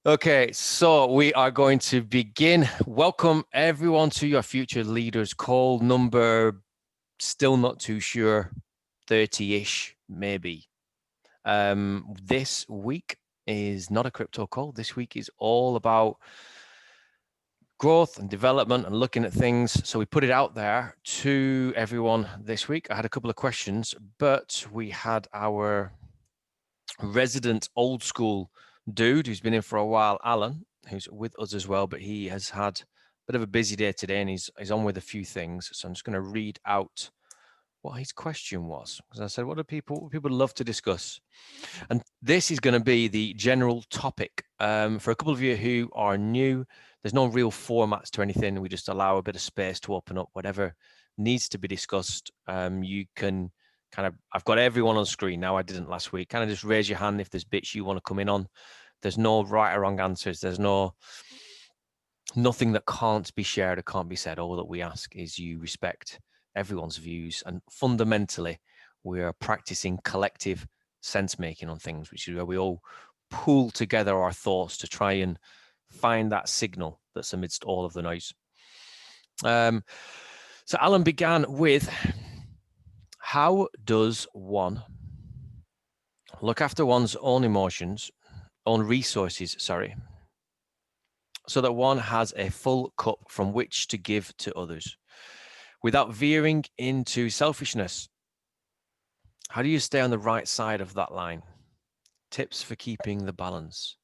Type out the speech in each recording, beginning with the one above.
Okay, so we are going to begin. Welcome everyone to your Future Leaders Call number, still not too sure, 30-ish maybe. This week is not a crypto call. This week is all about growth and development and looking at things. So we put it out there to everyone this week. I had a couple of questions, but we had our resident old school dude who's been in for a while, Alan, who's with us as well, but he has had a bit of a busy day today and he's on with a few things. So I'm just going to read out what his question was, because I said, what do people love to discuss? And this is going to be the general topic. For a couple of you who are new, there's no real formats to anything. We just allow a bit of space to open up whatever needs to be discussed. You can kind of, I've got everyone on screen now. I didn't last week. Kind of just raise your hand if there's bits you want to come in on. There's no right or wrong answers. There's nothing that can't be shared or can't be said. All that we ask is you respect everyone's views, and fundamentally we are practicing collective sense making on things, which is where we all pool together our thoughts to try and find that signal that's amidst all of the noise. So Alan began with, how does one look after one's own emotions, own resources, so that one has a full cup from which to give to others without veering into selfishness? How do you stay on the right side of that line? Tips for keeping the balance.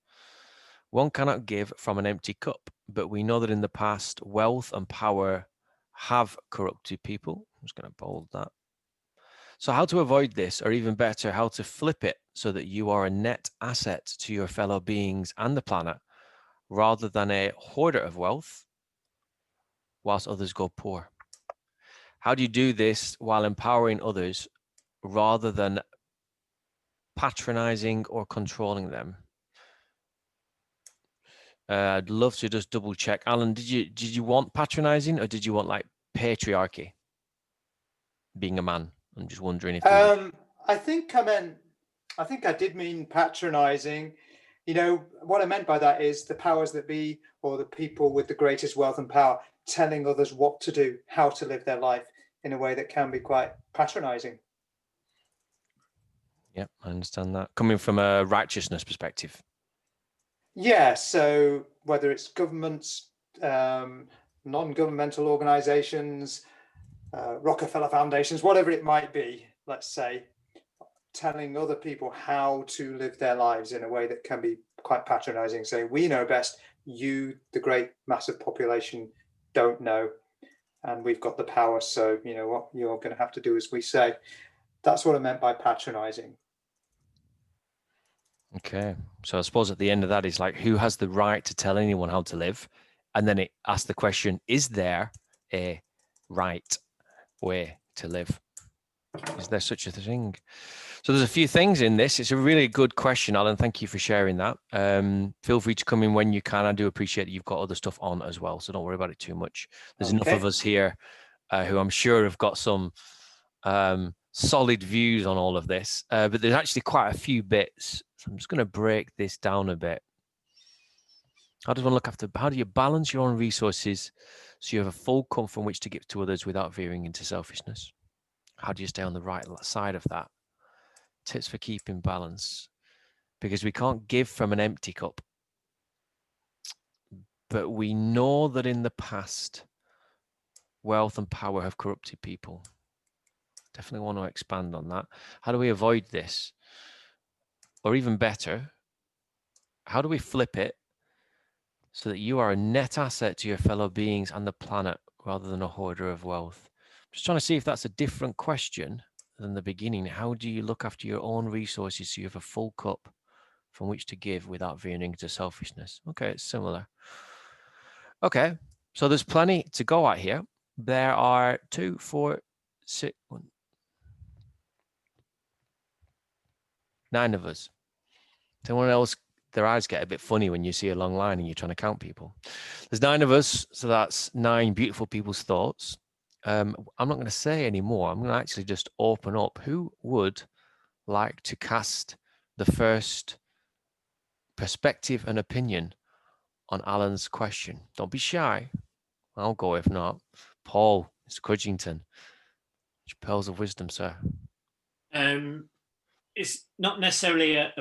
One cannot give from an empty cup, but we know that in the past, wealth and power have corrupted people. I'm just going to bold that. So how to avoid this, or even better, how to flip it so that you are a net asset to your fellow beings and the planet, rather than a hoarder of wealth whilst others go poor. How do you do this while empowering others rather than patronizing or controlling them? I'd love to just double check. Alan, did you want patronizing, or did you want like patriarchy? Being a man, I'm just wondering if I think I did mean patronizing. You know, what I meant by that is the powers that be, or the people with the greatest wealth and power, telling others what to do, how to live their life in a way that can be quite patronizing. Yeah, I understand that. Coming from a righteousness perspective. Yeah, so whether it's governments, non-governmental organizations, Rockefeller foundations, whatever it might be, let's say, telling other people how to live their lives in a way that can be quite patronizing, saying, we know best, you, the great massive population, don't know, and we've got the power, so you know what, you're going to have to do as we say. That's what I meant by patronizing. Okay, so I suppose at the end of that is like, who has the right to tell anyone how to live? And then it asks the question, is there a right way to live? Is there such a thing? So there's a few things in this. It's a really good question, Alan. Thank you for sharing that. Feel free to come in when you can. I do appreciate that you've got other stuff on as well, so don't worry about it too much. There's enough of us here who I'm sure have got some solid views on all of this, but there's actually quite a few bits. So I'm just going to break this down a bit. How does one look after, how do you balance your own resources so you have a full cup from which to give to others without veering into selfishness? How do you stay on the right side of that? Tips for keeping balance, because we can't give from an empty cup. But we know that in the past, wealth and power have corrupted people. Definitely want to expand on that. How do we avoid this? Or even better, how do we flip it so that you are a net asset to your fellow beings and the planet rather than a hoarder of wealth? I'm just trying to see if that's a different question than the beginning. How do you look after your own resources so you have a full cup from which to give without veering into selfishness? Okay, it's similar. Okay, so there's plenty to go at here. There are 2, 4, 6, 9 of us. Someone else, their eyes get a bit funny when you see a long line and you're trying to count people. There's 9 of us, so that's 9 beautiful people's thoughts. I'm not going to say any more. I'm going to actually just open up. Who would like to cast the first perspective and opinion on Alan's question? Don't be shy. I'll go if not. Paul, Mr. Cudgington, pearls of wisdom, sir. It's not necessarily a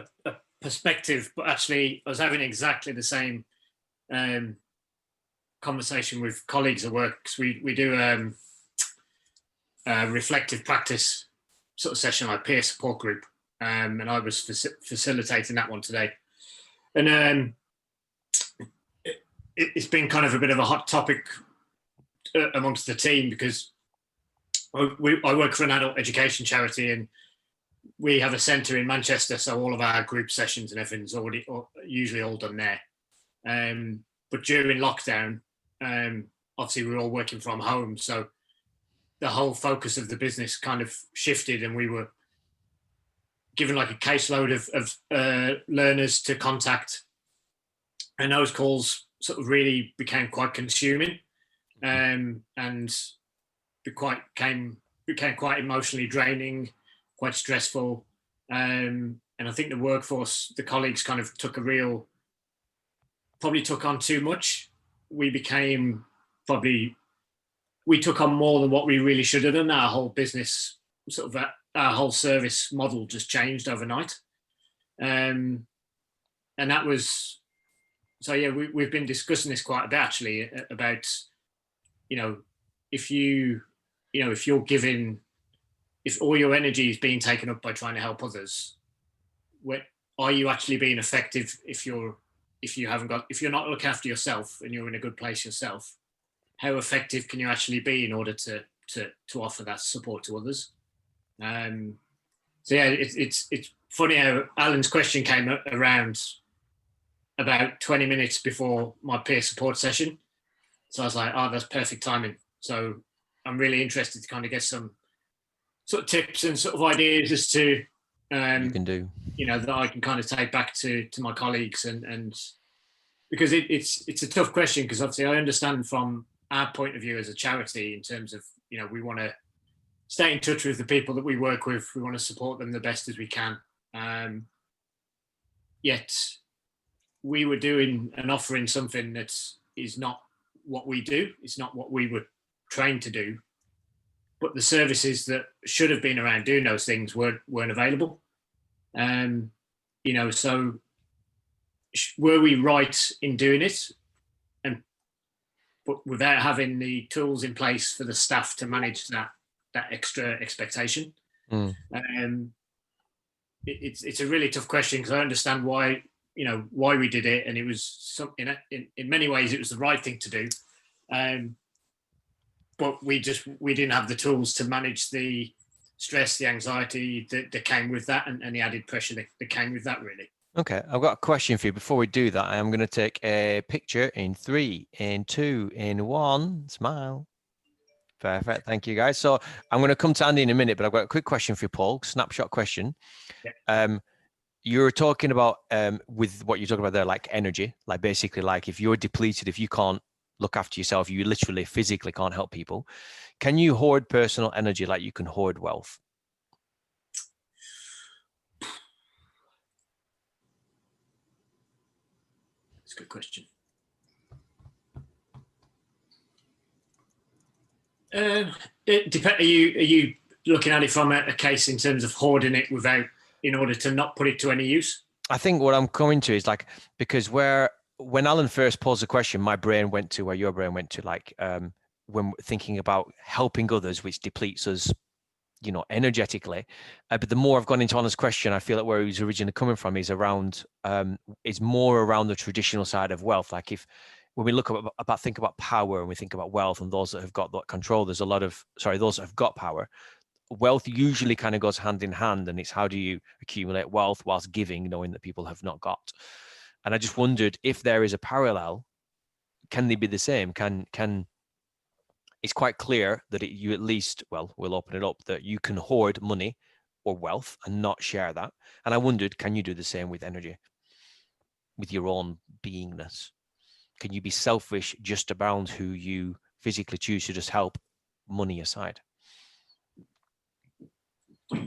perspective, but actually I was having exactly the same conversation with colleagues at work, because we do a reflective practice sort of session, like peer support group, and I was facilitating that one today. And it's been kind of a bit of a hot topic amongst the team, because I work for an adult education charity, and we have a centre in Manchester, so all of our group sessions and everything's usually all done there. But during lockdown, obviously we're all working from home, so the whole focus of the business kind of shifted, and we were given like a caseload of learners to contact, and those calls sort of really became quite consuming, and became quite emotionally draining, quite stressful, and I think the workforce, the colleagues, kind of probably took on too much. We took on more than what we really should have done. Our whole business, sort of our whole service model just changed overnight. And that was, so yeah, we've been discussing this quite a bit actually, about, if all your energy is being taken up by trying to help others, are you actually being effective if you're not looking after yourself and you're in a good place yourself? How effective can you actually be in order to offer that support to others? So yeah, it's funny how Alan's question came around about 20 minutes before my peer support session. So I was like, oh, that's perfect timing. So I'm really interested to kind of get some sort of tips and sort of ideas as to you can do, that I can kind of take back to my colleagues, and because it's a tough question, because obviously I understand from our point of view as a charity, in terms of, we want to stay in touch with the people that we work with. We want to support them the best as we can. Yet we were doing and offering something that is not what we do. It's not what we were trained to do. But the services that should have been around doing those things weren't available. So were we right in doing it? But without having the tools in place for the staff to manage that extra expectation. It's a really tough question, because I understand why we did it, and it was in many ways it was the right thing to do, but we didn't have the tools to manage the stress, the anxiety that came with that, and the added pressure that came with that, really. Okay, I've got a question for you. Before we do that, I'm going to take a picture in 3, in 2, in 1. Smile. Perfect. Thank you, guys. So I'm going to come to Andy in a minute, but I've got a quick question for you, Paul. Snapshot question. Yeah. You were talking about, with what you're talking about there, like energy, like basically, like if you're depleted, if you can't look after yourself, you literally physically can't help people. Can you hoard personal energy like you can hoard wealth? That's a good question. It depends. Are you looking at it from a case in terms of hoarding it in order to not put it to any use? I think what I'm coming to is like, because when Alan first posed the question, my brain went to where your brain went to, like when thinking about helping others, which depletes us, energetically. But the more I've gone into Alan's question, I feel like where he was originally coming from is more around the traditional side of wealth. Like when we think about power, and we think about wealth and those that have got that control, those that have got power, wealth usually kind of goes hand in hand, and it's how do you accumulate wealth whilst giving, knowing that people have not got. And I just wondered if there is a parallel. Can they be the same? It's quite clear that you at least, well, we'll open it up, that you can hoard money or wealth and not share that. And I wondered, can you do the same with energy, with your own beingness? Can you be selfish just around who you physically choose to just help, money aside? I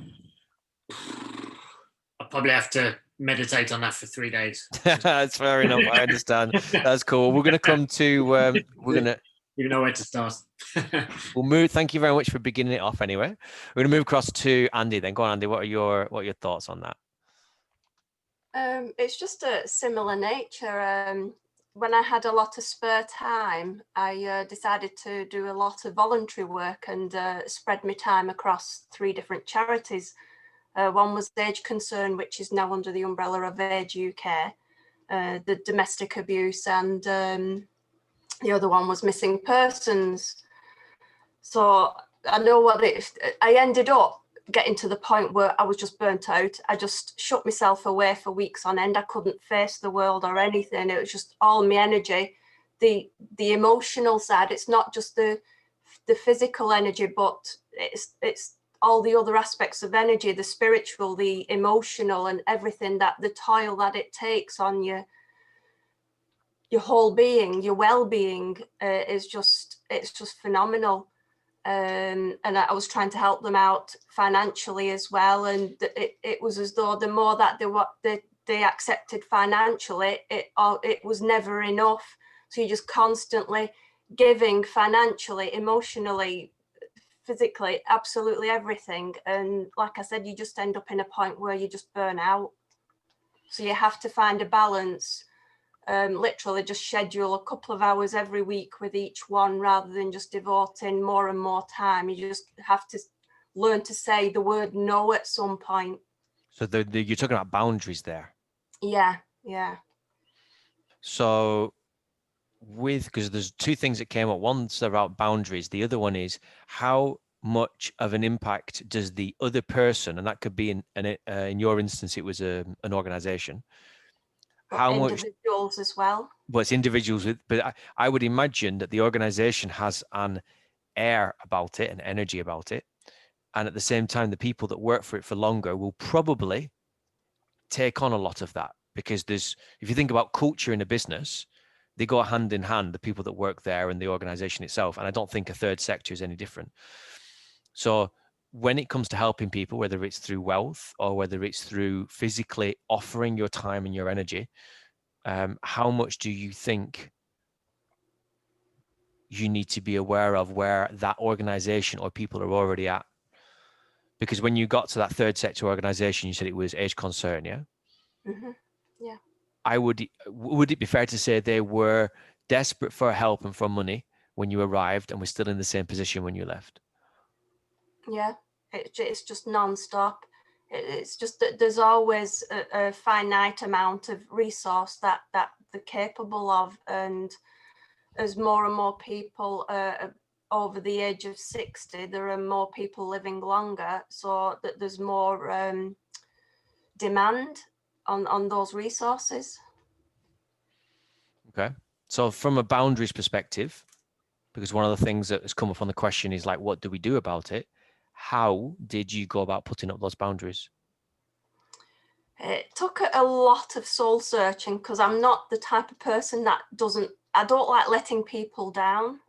probably have to meditate on that for 3 days. That's fair enough. I understand. That's cool. We're going to come to, You know where to start. we'll move. Thank you very much for beginning it off anyway. We're going to move across to Andy then. Go on, Andy. What are your thoughts on that? It's just a similar nature. When I had a lot of spare time, I decided to do a lot of voluntary work and spread my time across 3 different charities. One was Age Concern, which is now under the umbrella of Age UK, the domestic abuse, and the other one was Missing Persons. So I know what I ended up getting to the point where I was just burnt out. I just shut myself away for weeks on end. I couldn't face the world or anything. It was just all my energy. The emotional side, it's not just the physical energy, but it's all the other aspects of energy, the spiritual, the emotional, and everything, that the toil that it takes on your whole being, your well-being, it's just phenomenal. And I was trying to help them out financially as well, and it was as though the more that they accepted financially, it was never enough. So you're just constantly giving financially, emotionally, physically, absolutely everything, and like I said, you just end up in a point where you just burn out. So you have to find a balance. Literally just schedule a couple of hours every week with each one, rather than just devoting more and more time. You just have to learn to say the word no at some point. So you're talking about boundaries there. Yeah. So because there's 2 things that came up. One's about boundaries. The other one is how much of an impact does the other person, and that could be in your instance, it was an organization. How much individuals as well? Well, it's individuals but I would imagine that the organization has an air about it, an energy about it. And at the same time, the people that work for it for longer will probably take on a lot of that, because if you think about culture in a business, they go hand in hand, the people that work there and the organization itself. And I don't think a third sector is any different. So when it comes to helping people, whether it's through wealth or whether it's through physically offering your time and your energy, how much do you think you need to be aware of where that organization or people are already at? Because when you got to that third sector organization, you said it was Age Concern, yeah? Mm-hmm. Yeah. Would it be fair to say they were desperate for help and for money when you arrived, and were still in the same position when you left? Yeah, it's just non-stop. It's just that there's always a finite amount of resource that they're capable of, and as more and more people over the age of 60, there are more people living longer, so that there's more demand on those resources. Okay, so from a boundaries perspective, because one of the things that has come up on the question is like, what do we do about it? How did you go about putting up those boundaries? It took a lot of soul searching, because I'm not the type of person that I don't like letting people down.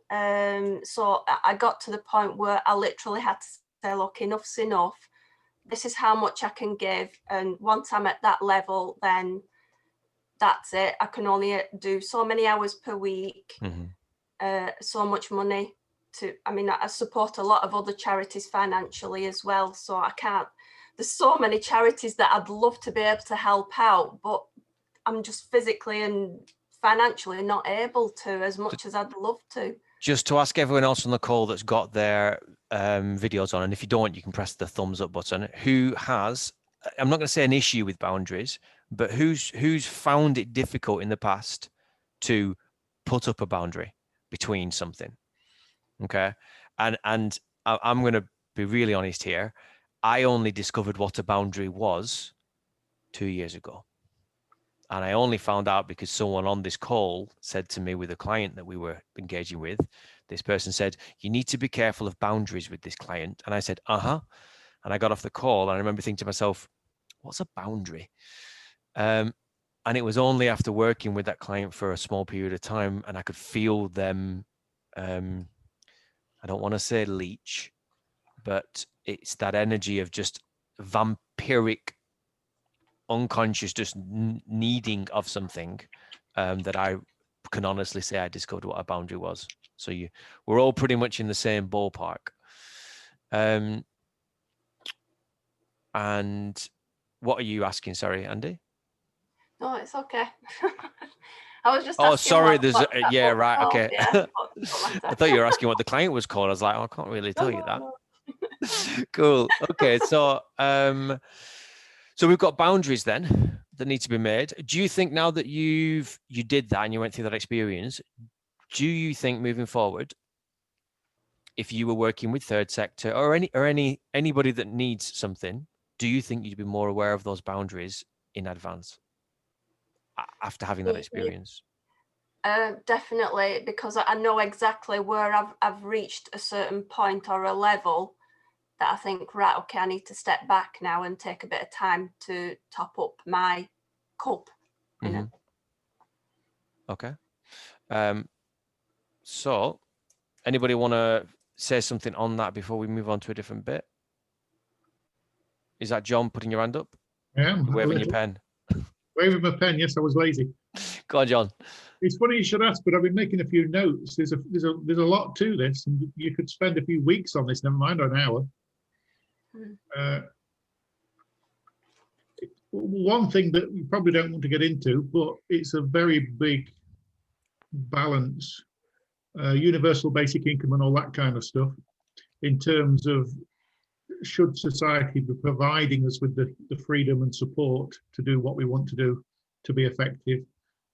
So I got to the point where I literally had to say, look, enough's enough. This is how much I can give. And once I'm at that level, then that's it. I can only do so many hours per week, so much money. I support a lot of other charities financially as well. So I can't, there's so many charities that I'd love to be able to help out, but I'm just physically and financially not able to, as much as I'd love to. Just to ask everyone else on the call that's got their videos on, and if you don't, you can press the thumbs up button, who has, I'm not going to say an issue with boundaries, but who's found it difficult in the past to put up a boundary between something? Okay. And I'm going to be really honest here. I only discovered what a boundary was 2 years ago. And I only found out because someone on this call said to me, with a client that we were engaging with, this person said, you need to be careful of boundaries with this client. And I said, and I got off the call, and I remember thinking to myself, what's a boundary? And it was only after working with that client for a small period of time, and I could feel them, I don't want to say leech, but it's that energy of just vampiric unconscious, just needing of something, that I can honestly say I discovered what a boundary was. So we're all pretty much in the same ballpark. And what are you asking? Sorry, Andy. No, it's okay. I was just Oh, asking sorry. what There's that yeah, book right. called, Okay. yeah, but it doesn't I matter. thought you were asking what the client was called. I was like, oh, I can't really tell you that. No. Cool. Okay. So, so we've got boundaries then that need to be made. Do you think now that you did that and you went through that experience, do you think moving forward, if you were working with third sector or anybody that needs something, do you think you'd be more aware of those boundaries in advance after having that experience? Definitely, because I know exactly where I've reached a certain point or a level that I think, right, okay, I need to step back now and take a bit of time to top up my cup. You know? Okay. So anybody want to say something on that before we move on to a different bit? Is that John putting your hand up? Yeah, Waving your pen. waving my pen. Yes, I was lazy. Go on, John. It's funny you should ask, but I've been making a few notes. There's a lot to this, and you could spend a few weeks on this. Never mind an hour. One thing that you probably don't want to get into, but it's a very big balance, universal basic income and all that kind of stuff, in terms of should society be providing us with the freedom and support to do what we want to do to be effective,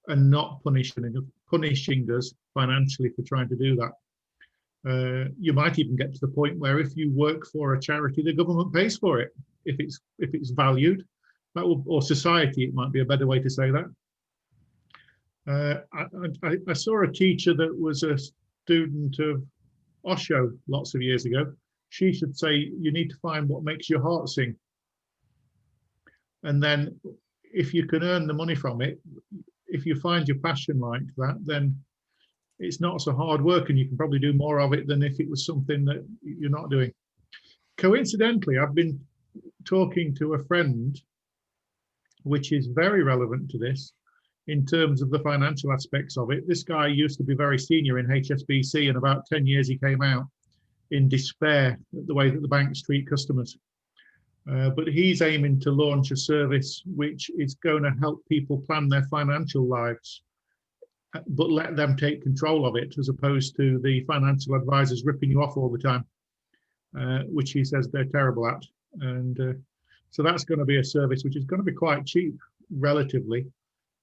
and not punishing us financially for trying to do that. You might even get to the point where if you work for a charity, the government pays for it if it's valued. That will, or society, it might be a better way to say that. I saw a teacher that was a student of Osho lots of years ago. She should say, you need to find what makes your heart sing. And then if you can earn the money from it, if you find your passion like that, then it's not so hard work and you can probably do more of it than if it was something that you're not doing. Coincidentally, I've been talking to a friend, which is very relevant to this in terms of the financial aspects of it. This guy used to be very senior in HSBC, and about 10 years he came out in despair at the way that the banks treat customers. But he's aiming to launch a service which is going to help people plan their financial lives, but let them take control of it, as opposed to the financial advisors ripping you off all the time, which he says they're terrible at. And so that's going to be a service which is going to be quite cheap relatively,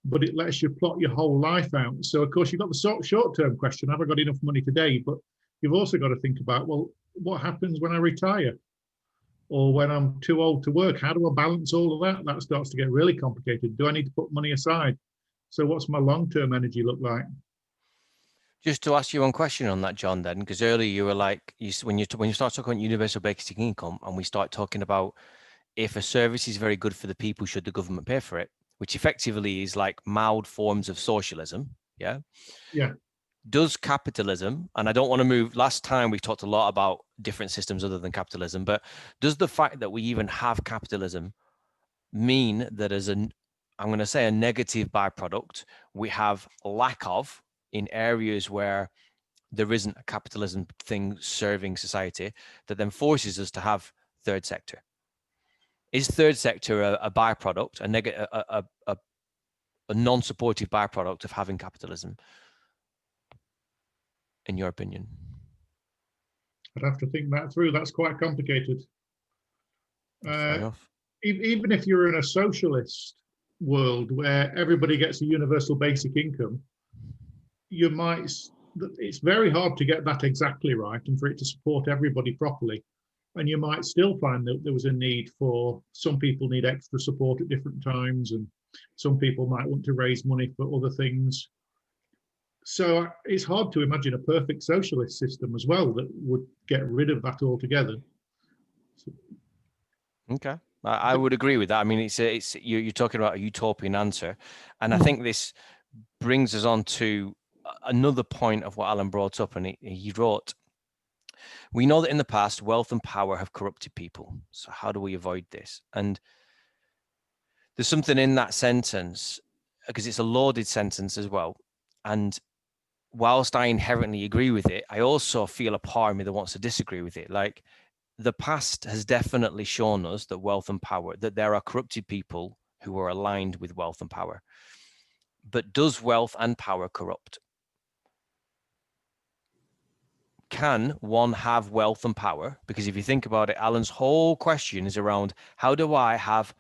but it lets you plot your whole life out. So of course you've got the short-term question, have I got enough money today? But you've also got to think about, well, what happens when I retire? Or when I'm too old to work? How do I balance all of that? That starts to get really complicated. Do I need to put money aside? So what's my long-term energy look like? Just to ask you one question on that, John, then, because earlier you were like, when you start talking about universal basic income and we start talking about if a service is very good for the people, should the government pay for it? Which effectively is like mild forms of socialism. Yeah. Yeah. Does capitalism, and I don't want to move, last time we talked a lot about different systems other than capitalism, but does the fact that we even have capitalism mean that as I'm going to say a negative byproduct, we have lack of in areas where there isn't a capitalism thing serving society that then forces us to have third sector? Is third sector a byproduct, a non-supportive byproduct of having capitalism, in your opinion? I'd have to think that through. That's quite complicated. Fair enough. Even if you're in a socialist world where everybody gets a universal basic income, it's very hard to get that exactly right and for it to support everybody properly. And you might still find that there was a need for, some people need extra support at different times, and some people might want to raise money for other things. So it's hard to imagine a perfect socialist system as well that would get rid of that altogether. Okay, I would agree with that. I mean, you're talking about a utopian answer, and I think this brings us on to another point of what Alan brought up, and he wrote, we know that in the past, wealth and power have corrupted people. So how do we avoid this? And There's something in that sentence, because it's a loaded sentence as well. And whilst I inherently agree with it, I also feel a part of me that wants to disagree with it. Like, the past has definitely shown us that wealth and power, that there are corrupted people who are aligned with wealth and power. But does wealth and power corrupt? Can one have wealth and power? Because if you think about it, Alan's whole question is around, how do I have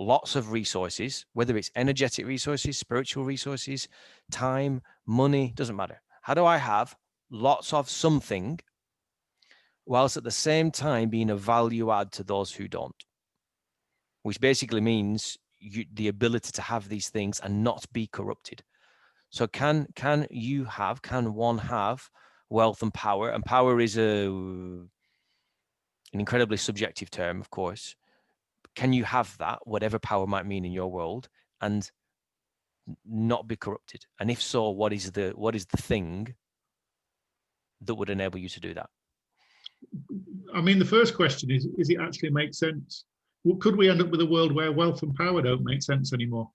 lots of resources, whether it's energetic resources, spiritual resources, time, money, doesn't matter. How do I have lots of something whilst at the same time being a value add to those who don't? Which basically means the ability to have these things and not be corrupted. So can one have wealth and power? And power is an incredibly subjective term, of course. Can you have that, whatever power might mean in your world, and not be corrupted? And if so, what is the thing that would enable you to do that? I mean, the first question is it actually make sense? Well, could we end up with a world where wealth and power don't make sense anymore?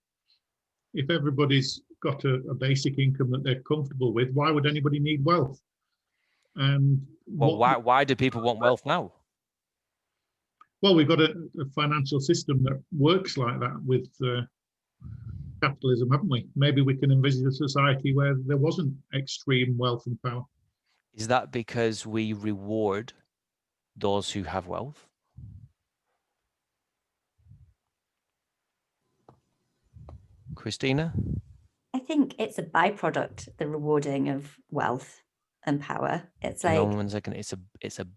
If everybody's got a basic income that they're comfortable with, why would anybody need wealth? And well, why do people want wealth now? Well, we've got a financial system that works like that with capitalism, haven't we? Maybe we can envisage a society where there wasn't extreme wealth and power. Is that because we reward those who have wealth? Christina? I think it's a byproduct, the rewarding of wealth and power. It's like, hang on 1 second. It's a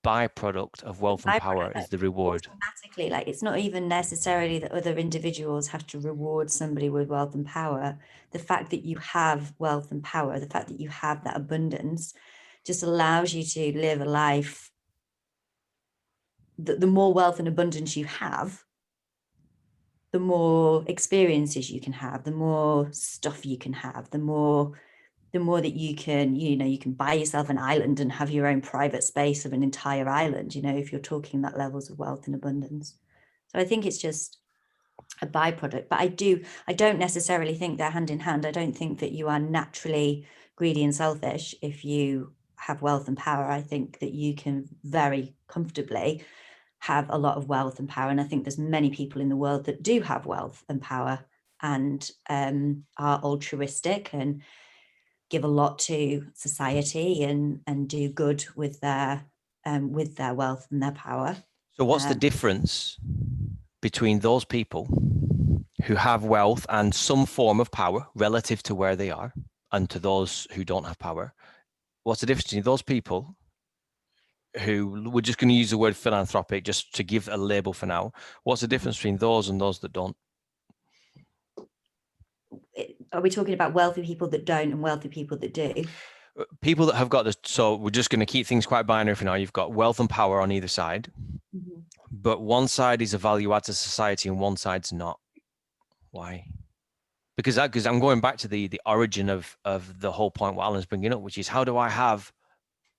byproduct of wealth and power is the reward. Automatically, like, it's not even necessarily that other individuals have to reward somebody with wealth and power. The fact that you have wealth and power, the fact that you have that abundance, just allows you to live a life. The more wealth and abundance you have, the more experiences you can have, the more stuff you can have, the more that you can buy yourself an island and have your own private space of an entire island, if you're talking that levels of wealth and abundance. So I think it's just a byproduct, but I don't necessarily think they're hand in hand. I don't think that you are naturally greedy and selfish if you have wealth and power. I think that you can very comfortably have a lot of wealth and power. And I think there's many people in the world that do have wealth and power and are altruistic and give a lot to society and do good with their wealth and their power. So what's the difference between those people who have wealth and some form of power relative to where they are and to those who don't have power? What's the difference between those people who, we're just going to use the word philanthropic just to give a label for now? What's the difference between those and those that don't? Are we talking about wealthy people that don't and wealthy people that do? People that have got this. So we're just going to keep things quite binary for now. You've got wealth and power on either side, but one side is a value add to society and one side's not. Why? Because I'm going back to the origin of the whole point what Alan's bringing up, which is, how do I have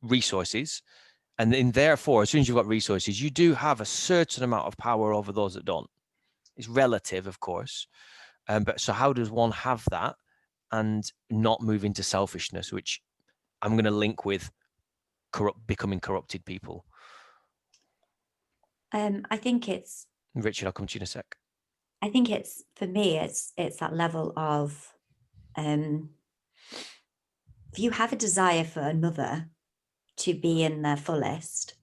resources? And then therefore, as soon as you've got resources, you do have a certain amount of power over those that don't. It's relative, of course. But so how does one have that and not move into selfishness, which I'm going to link with becoming corrupted people? I think it's, Richard, I'll come to you in a sec. I think it's, for me, it's that level of, if you have a desire for another to be in their fullest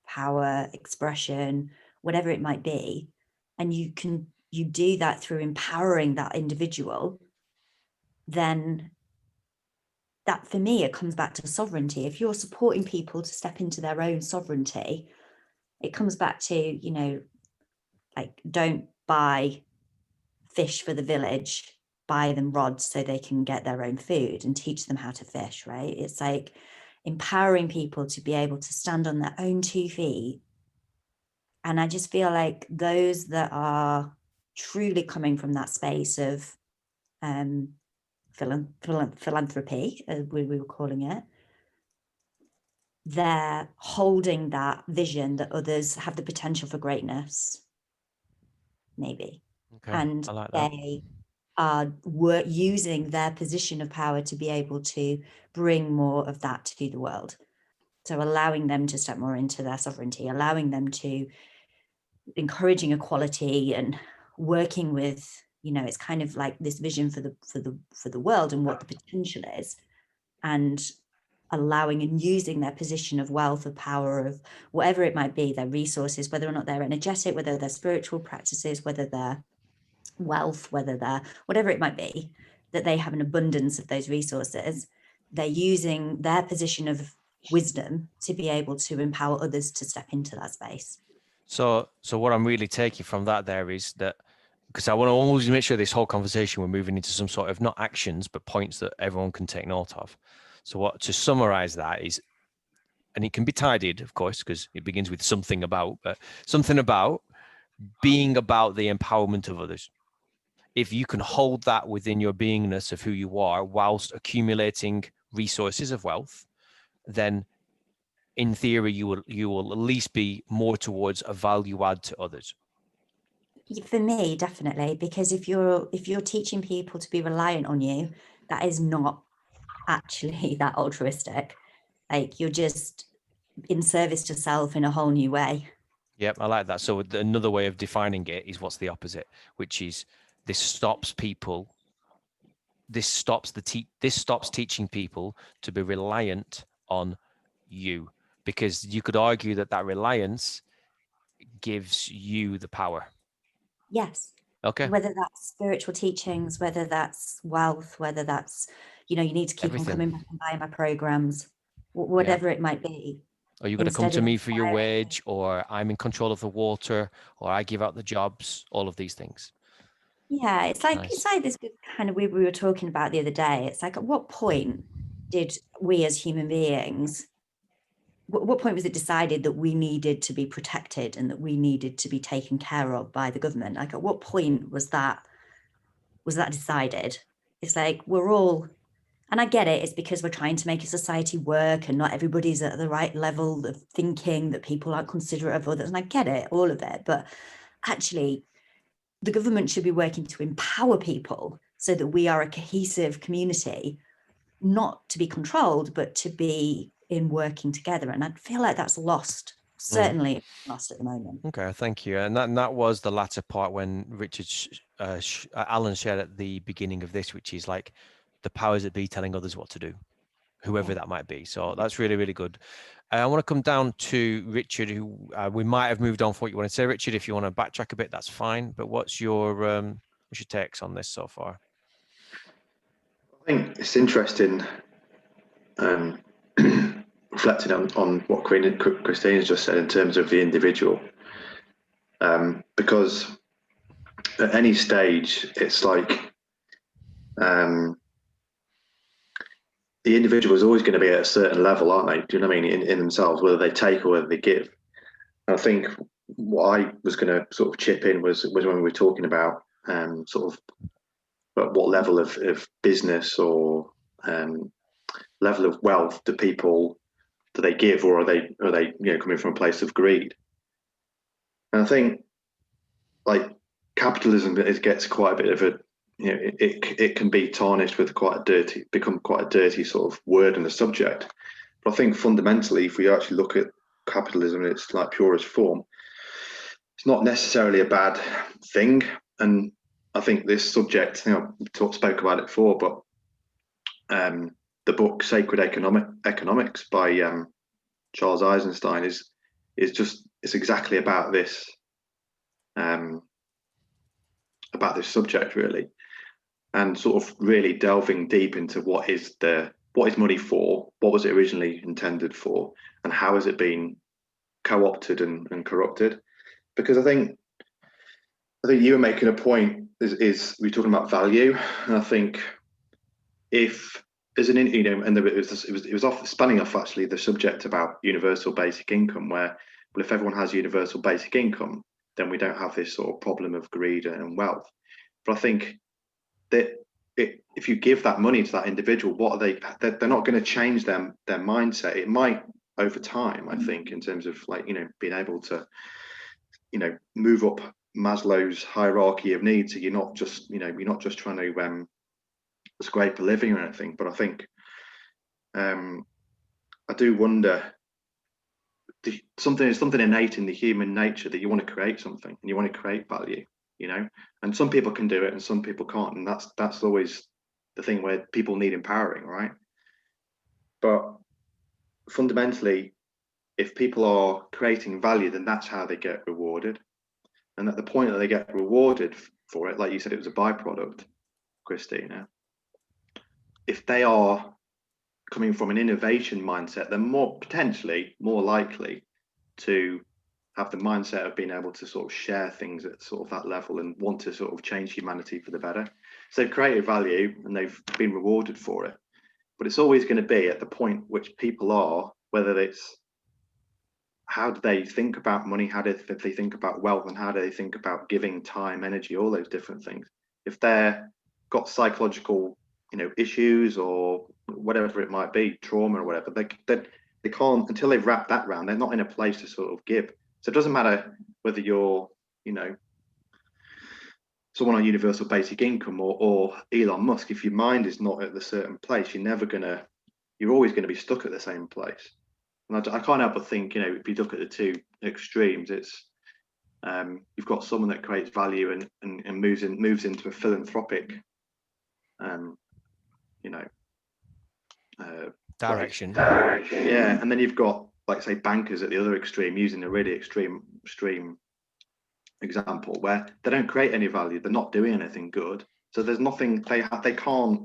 power, expression, whatever it might be, and you do that through empowering that individual, then that, for me, it comes back to sovereignty. If you're supporting people to step into their own sovereignty, it comes back to, like, don't buy fish for the village, buy them rods so they can get their own food and teach them how to fish, right? It's like empowering people to be able to stand on their own 2 feet. And I just feel like those that are truly coming from that space of philanthropy, as we were calling it, they're holding that vision that others have the potential for greatness, maybe. Okay, and I like that. they are using their position of power to be able to bring more of that to the world. So allowing them to step more into their sovereignty, allowing them to encouraging equality and working with, it's kind of like this vision for the world and what the potential is, and allowing and using their position of wealth, of power, of whatever it might be, their resources, whether or not they're energetic, whether they're spiritual practices, whether they're wealth, whether they're whatever it might be, that they have an abundance of those resources. They're using their position of wisdom to be able to empower others to step into that space. So what I'm really taking from that there is that, because I want to always make sure this whole conversation we're moving into some sort of not actions but points that everyone can take note of. So what to summarize that is, and it can be tidied, of course, because it begins with something about, but something about being about the empowerment of others. If you can hold that within your beingness of who you are whilst accumulating resources of wealth, then in theory you will at least be more towards a value add to others. For me, definitely, because if you're teaching people to be reliant on you, that is not actually that altruistic. Like, you're just in service to self in a whole new way. Yep, I like that. So another way of defining it is what's the opposite, which is this stops teaching people to be reliant on you, because you could argue that reliance gives you the power. Yes. Okay. Whether that's spiritual teachings, whether that's wealth, whether that's, you need to keep Everything. on coming back and buying my programs, whatever it might be. Or you're going to come Instead to of me for your inspiring- wage, or I'm in control of the water, or I give out the jobs, all of these things. Yeah, it's like Nice. this kind of we were talking about the other day. It's like, at what point did we as human beings, what point was it decided that we needed to be protected and that we needed to be taken care of by the government? Like, at what point was that decided? It's like, we're all, and I get it, it's because we're trying to make a society work and not everybody's at the right level of thinking, that people aren't considerate of others, and I get it, all of it, but actually the government should be working to empower people so that we are a cohesive community, not to be controlled, but to be in working together. And I feel like that's lost, certainly lost at the moment. Okay, thank you. And that was the latter part when Richard Alan shared at the beginning of this, which is like the powers that be telling others what to do, whoever that might be. So that's really, really good. I want to come down to Richard, who we might have moved on for what you want to say. Richard, if you want to backtrack a bit, that's fine. But what's your takes on this so far? I think it's interesting, reflecting on what Christina's just said in terms of the individual, because at any stage it's like the individual is always going to be at a certain level, aren't they? Do you know what I mean? In themselves, whether they take or whether they give. And I think what I was going to sort of chip in was when we were talking about sort of what level of business or level of wealth do they give, or are they coming from a place of greed? And I think like capitalism gets quite a bit of a it can be tarnished with become quite a dirty sort of word and a subject. But I think fundamentally, if we actually look at capitalism in its like purest form, it's not necessarily a bad thing. And I think this subject, we spoke about it before, but the book Sacred Economics by Charles Eisenstein is exactly about this subject, really, and sort of really delving deep into what is money for, what was it originally intended for, and how has it been co-opted and corrupted. Because I think you were making a point is we're talking about value, and I think if there's an and it was off spanning off actually the subject about universal basic income, where if everyone has universal basic income, then we don't have this sort of problem of greed and wealth. But I think that if you give that money to that individual, what are they're not going to change their mindset. It might over time, I think, in terms of like being able to move up Maslow's hierarchy of needs. So you're not just, you're not just trying to scrape a living or anything. But I think I do wonder, something innate in the human nature that you want to create something and you want to create value, and some people can do it and some people can't, and that's always the thing where people need empowering, right? But fundamentally, if people are creating value, then that's how they get rewarded. And at the point that they get rewarded for it, like you said, it was a byproduct, Christina, if they are coming from an innovation mindset, they're potentially more likely to have the mindset of being able to sort of share things at sort of that level and want to sort of change humanity for the better. So they've created value and they've been rewarded for it. But it's always going to be at the point which people are, whether it's how do they think about money, how do they think about wealth, and how do they think about giving time, energy, all those different things. If they're got psychological, issues or whatever it might be, trauma or whatever, they can't, until they've wrapped that round, they're not in a place to sort of give. So it doesn't matter whether you're, someone on universal basic income or Elon Musk. If your mind is not at a certain place, you're always going to be stuck at the same place. And I can't help but think, if you look at the two extremes, it's you've got someone that creates value and moves into a philanthropic, direction. Yeah, and then you've got, like, say, bankers at the other extreme, using a really extreme example where they don't create any value, they're not doing anything good. So there's nothing they can't,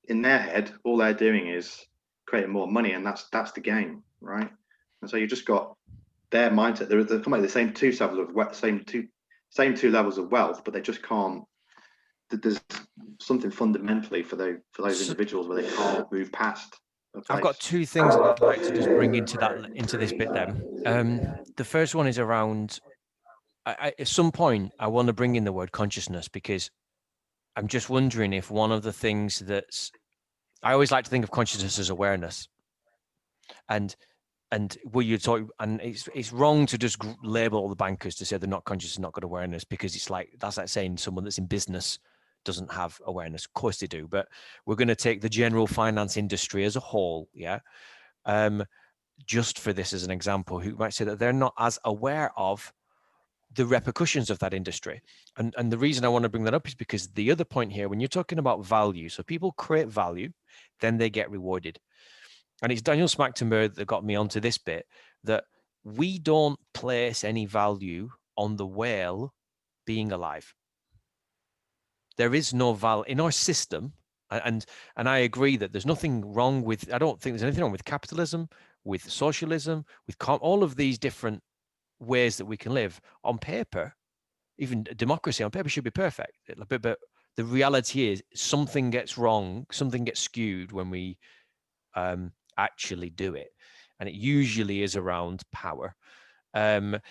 in their head, all they're doing is creating more money, and that's the game, right? And so you just got their mindset. They're come at the same two levels of wealth, but they just can't. There's something fundamentally for those individuals where they can't move past. I've got two things that I'd like to just bring into this bit then. The first one is around, at some point, I want to bring in the word consciousness, because I'm just wondering if one of the things I always like to think of consciousness as awareness. And where you talk, and it's wrong to just label all the bankers to say they're not conscious and not got awareness, because it's like, that's like saying someone that's in business doesn't have awareness. Of course they do, but we're going to take the general finance industry as a whole, just for this as an example, who might say that they're not as aware of the repercussions of that industry. And the reason I want to bring that up is because the other point here, when you're talking about value, so people create value, then they get rewarded. And it's Daniel Smachtenberg that got me onto this bit, that we don't place any value on the whale being alive. There is no value in our system. And I agree that there's nothing wrong with, I don't think there's anything wrong with capitalism, with socialism, with all of these different ways that we can live. On paper, even democracy on paper should be perfect. But the reality is something gets wrong, something gets skewed when we actually do it. And it usually is around power. And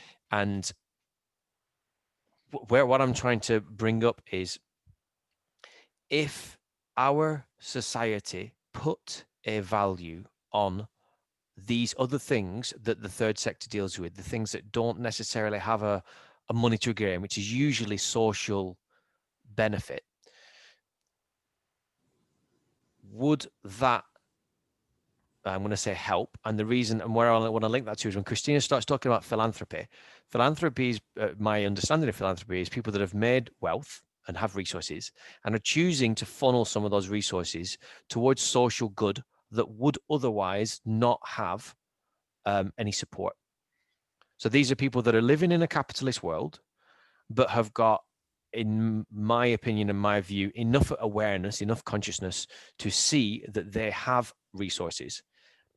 what I'm trying to bring up is, if our society put a value on these other things that the third sector deals with, the things that don't necessarily have a monetary gain, which is usually social benefit, would that, I'm going to say, help? And the reason, and where I want to link that to, is when Christina starts talking about philanthropy. Philanthropy is, my understanding of philanthropy is people that have made wealth and have resources and are choosing to funnel some of those resources towards social good that would otherwise not have any support. So these are people that are living in a capitalist world, but have got, in my opinion and my view, enough awareness, enough consciousness to see that they have resources,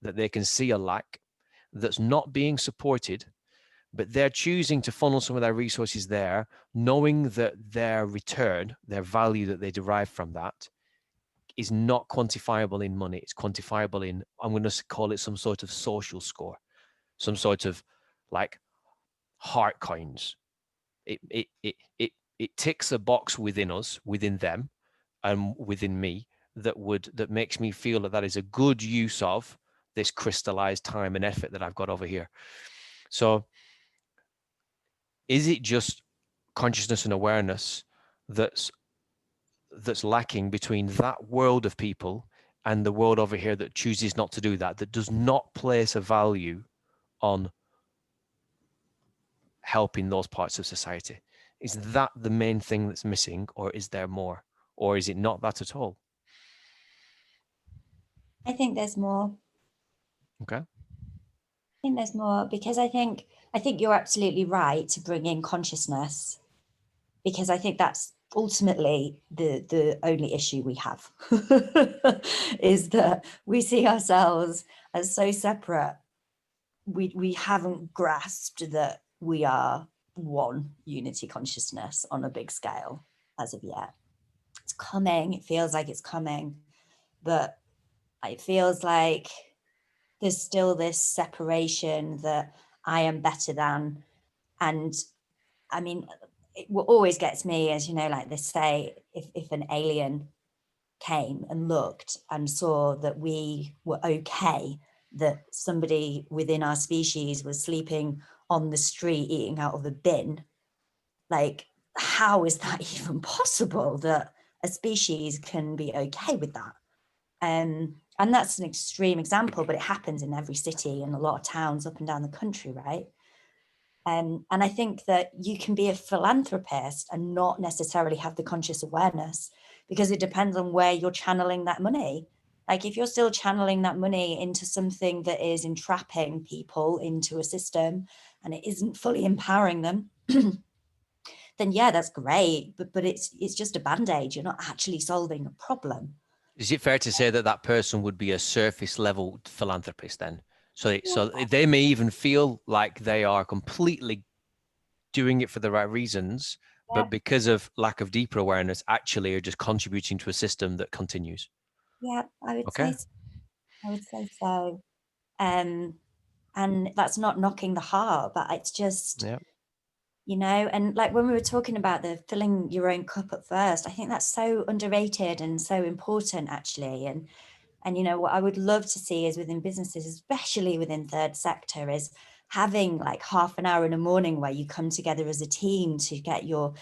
that they can see a lack that's not being supported, but they're choosing to funnel some of their resources there, knowing that their return, their value that they derive from that, is not quantifiable in money. It's quantifiable in, I'm going to call it some sort of social score, some sort of like heart coins. It ticks a box within us, within them, and within me that makes me feel that is a good use of this crystallized time and effort that I've got over here. So is it just consciousness and awareness that's lacking between that world of people and the world over here that chooses not to do that, that does not place a value on helping those parts of society. Is that the main thing that's missing, or is there more, or is it not that at all? I think there's more. Okay. I think there's more, because I think you're absolutely right to bring in consciousness, because I think that's ultimately the only issue we have is that we see ourselves as so separate. We haven't grasped that we are one unity consciousness on a big scale as of yet. It's coming, it feels like it's coming, but it feels like there's still this separation that I am better than. And I mean, what always gets me is, you know, like they say, if an alien came and looked and saw that we were okay, that somebody within our species was sleeping on the street eating out of a bin, like, how is that even possible that a species can be okay with that? And that's an extreme example, but it happens in every city and a lot of towns up and down the country, right? And I think that you can be a philanthropist and not necessarily have the conscious awareness, because it depends on where you're channeling that money. Like if you're still channeling that money into something that is entrapping people into a system and it isn't fully empowering them, then yeah, that's great. But it's just a band-aid. You're not actually solving a problem. Is it fair to say that that person would be a surface level philanthropist then? So they may even feel like they are completely doing it for the right reasons, but because of lack of deeper awareness, actually are just contributing to a system that continues. Yeah, I would say so. I would say so. And that's not knocking the heart, but it's just, you know, and like when we were talking about the filling your own cup at first, I think that's so underrated and so important actually. And you know, what I would love to see is within businesses, especially within third sector, is having like half an hour in the morning where you come together as a team to get your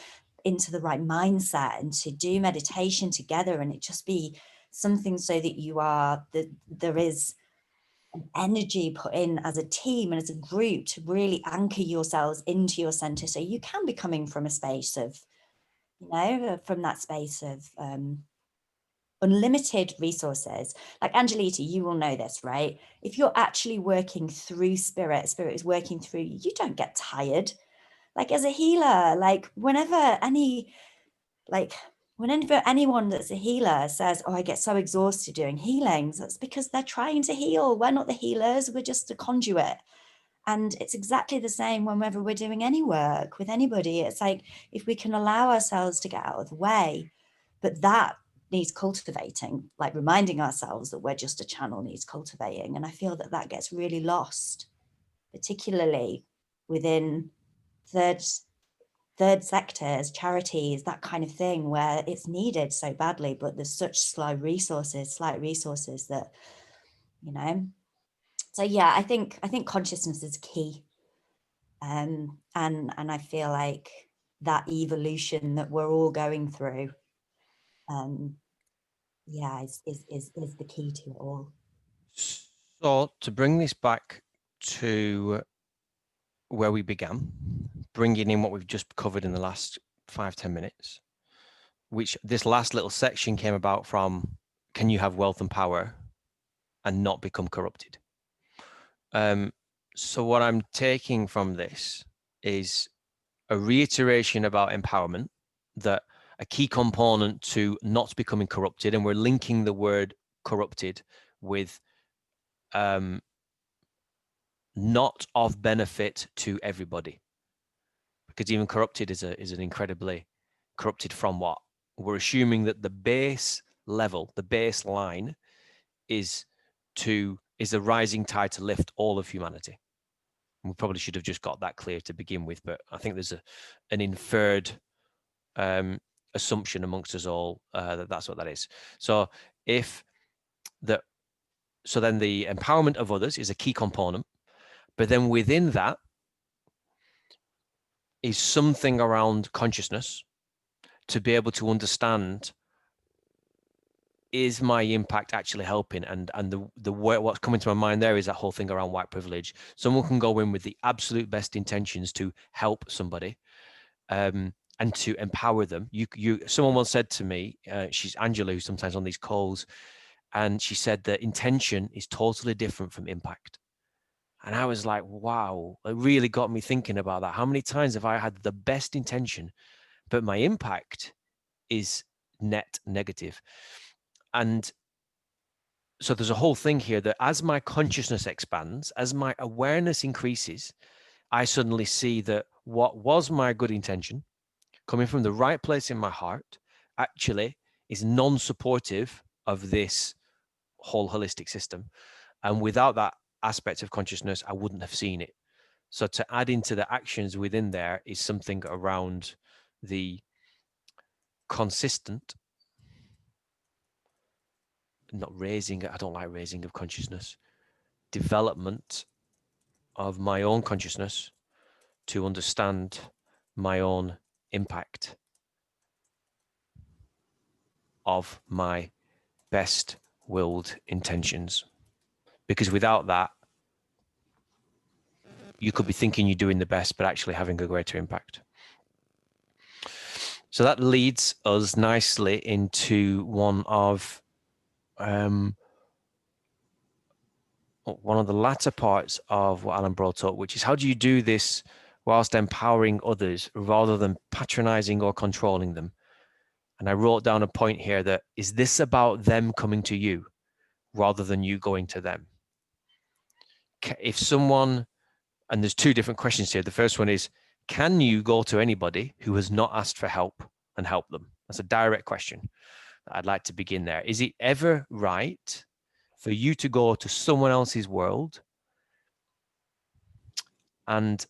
into the right mindset and to do meditation together, and it just be something so that you are that there is energy put in as a team and as a group to really anchor yourselves into your center, so you can be coming from a space of, you know, from that space of unlimited resources. Like Angelita, you will know this, right? If you're actually working through spirit is working through you don't get tired. Like as a healer, like whenever anyone that's a healer says, oh, I get so exhausted doing healings, that's because they're trying to heal. We're not the healers, we're just a conduit. And it's exactly the same whenever we're doing any work with anybody. It's like, if we can allow ourselves to get out of the way, but that needs cultivating, like reminding ourselves that we're just a channel needs cultivating. And I feel that that gets really lost, particularly within third sectors, charities, that kind of thing, where it's needed so badly, but there's such slight resources that, you know. So yeah, I think consciousness is key. And I feel like that evolution that we're all going through, yeah, is the key to it all. So to bring this back to where we began, bringing in what we've just covered in the last 5-10 minutes, which this last little section came about from, can you have wealth and power and not become corrupted? So what I'm taking from this is a reiteration about empowerment, that a key component to not becoming corrupted, and we're linking the word corrupted with not of benefit to everybody, because even corrupted is an incredibly corrupted from what? We're assuming that the base level, the baseline is a rising tide to lift all of humanity. We probably should have just got that clear to begin with, but I think there's an inferred assumption amongst us all that that's what that is. So then the empowerment of others is a key component, but then within that, is something around consciousness, to be able to understand, is my impact actually helping? And the what's coming to my mind there is that whole thing around white privilege. Someone can go in with the absolute best intentions to help somebody, and to empower them. Someone once said to me, she's Angela, who's sometimes on these calls, and she said that intention is totally different from impact. And I was like, wow, it really got me thinking about that. How many times have I had the best intention, but my impact is net negative? And so there's a whole thing here that as my consciousness expands, as my awareness increases, I suddenly see that what was my good intention, coming from the right place in my heart, actually is non-supportive of this whole holistic system. And without that aspect of consciousness, I wouldn't have seen it. So to add into the actions within there is something around the consistent, not raising, I don't like raising of consciousness, development of my own consciousness to understand my own impact of my best willed intentions. Because without that, you could be thinking you're doing the best, but actually having a greater impact. So that leads us nicely into one of the latter parts of what Alan brought up, which is how do you do this whilst empowering others rather than patronizing or controlling them? And I wrote down a point here that, is this about them coming to you rather than you going to them? If someone, and there's two different questions here. The first one is, can you go to anybody who has not asked for help and help them? That's a direct question. I'd like to begin there. Is it ever right for you to go to someone else's world and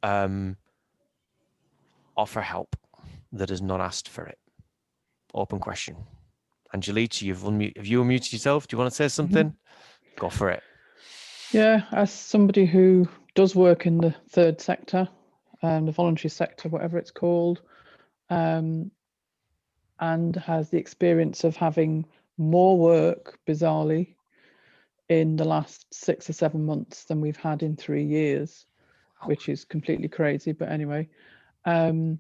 offer help that has not asked for it? Open question. Angelita, have you unmuted yourself? Do you want to say something? Go for it. Yeah, as somebody who does work in the third sector, the voluntary sector, whatever it's called, and has the experience of having more work, bizarrely, in the last 6 or 7 months than we've had in 3 years, which is completely crazy. But anyway, yeah,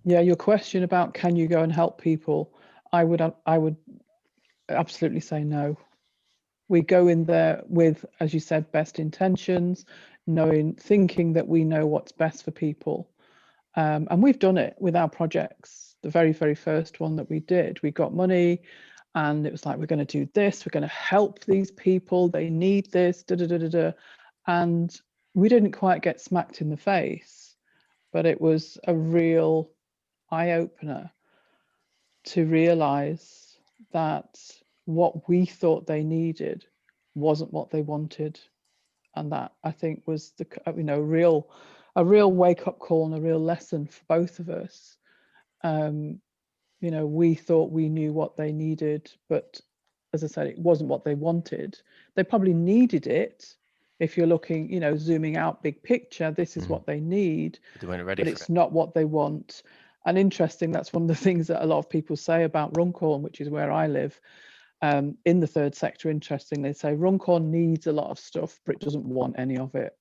your question about can you go and help people, I would absolutely say no. We go in there with, as you said, best intentions, thinking that we know what's best for people. And we've done it with our projects. The very, very first one that we did, we got money and it was like, we're going to do this, we're going to help these people, they need this, da, da, da, da, da. And we didn't quite get smacked in the face, but it was a real eye-opener to realize that what we thought they needed wasn't what they wanted. And that, I think, was the a real wake-up call and a real lesson for both of us. We thought we knew what they needed, but as I said, it wasn't what they wanted. They probably needed it. If you're looking, zooming out big picture, this is what they need, They weren't ready but for it's it. not what they want. And interesting, that's one of the things that a lot of people say about Runcorn, which is where I live, in the third sector. Interesting, they say Runcorn needs a lot of stuff, but it doesn't want any of it.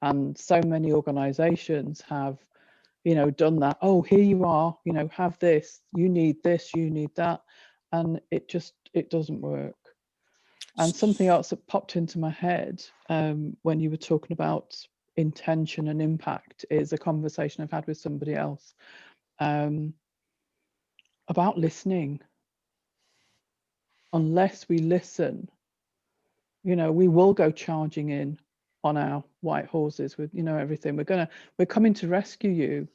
And so many organizations have, done that. Oh, here you are, have this, you need that. And it doesn't work. And something else that popped into my head when you were talking about intention and impact is a conversation I've had with somebody else about listening. Unless we listen, we will go charging in on our white horses with, everything. We're coming to rescue you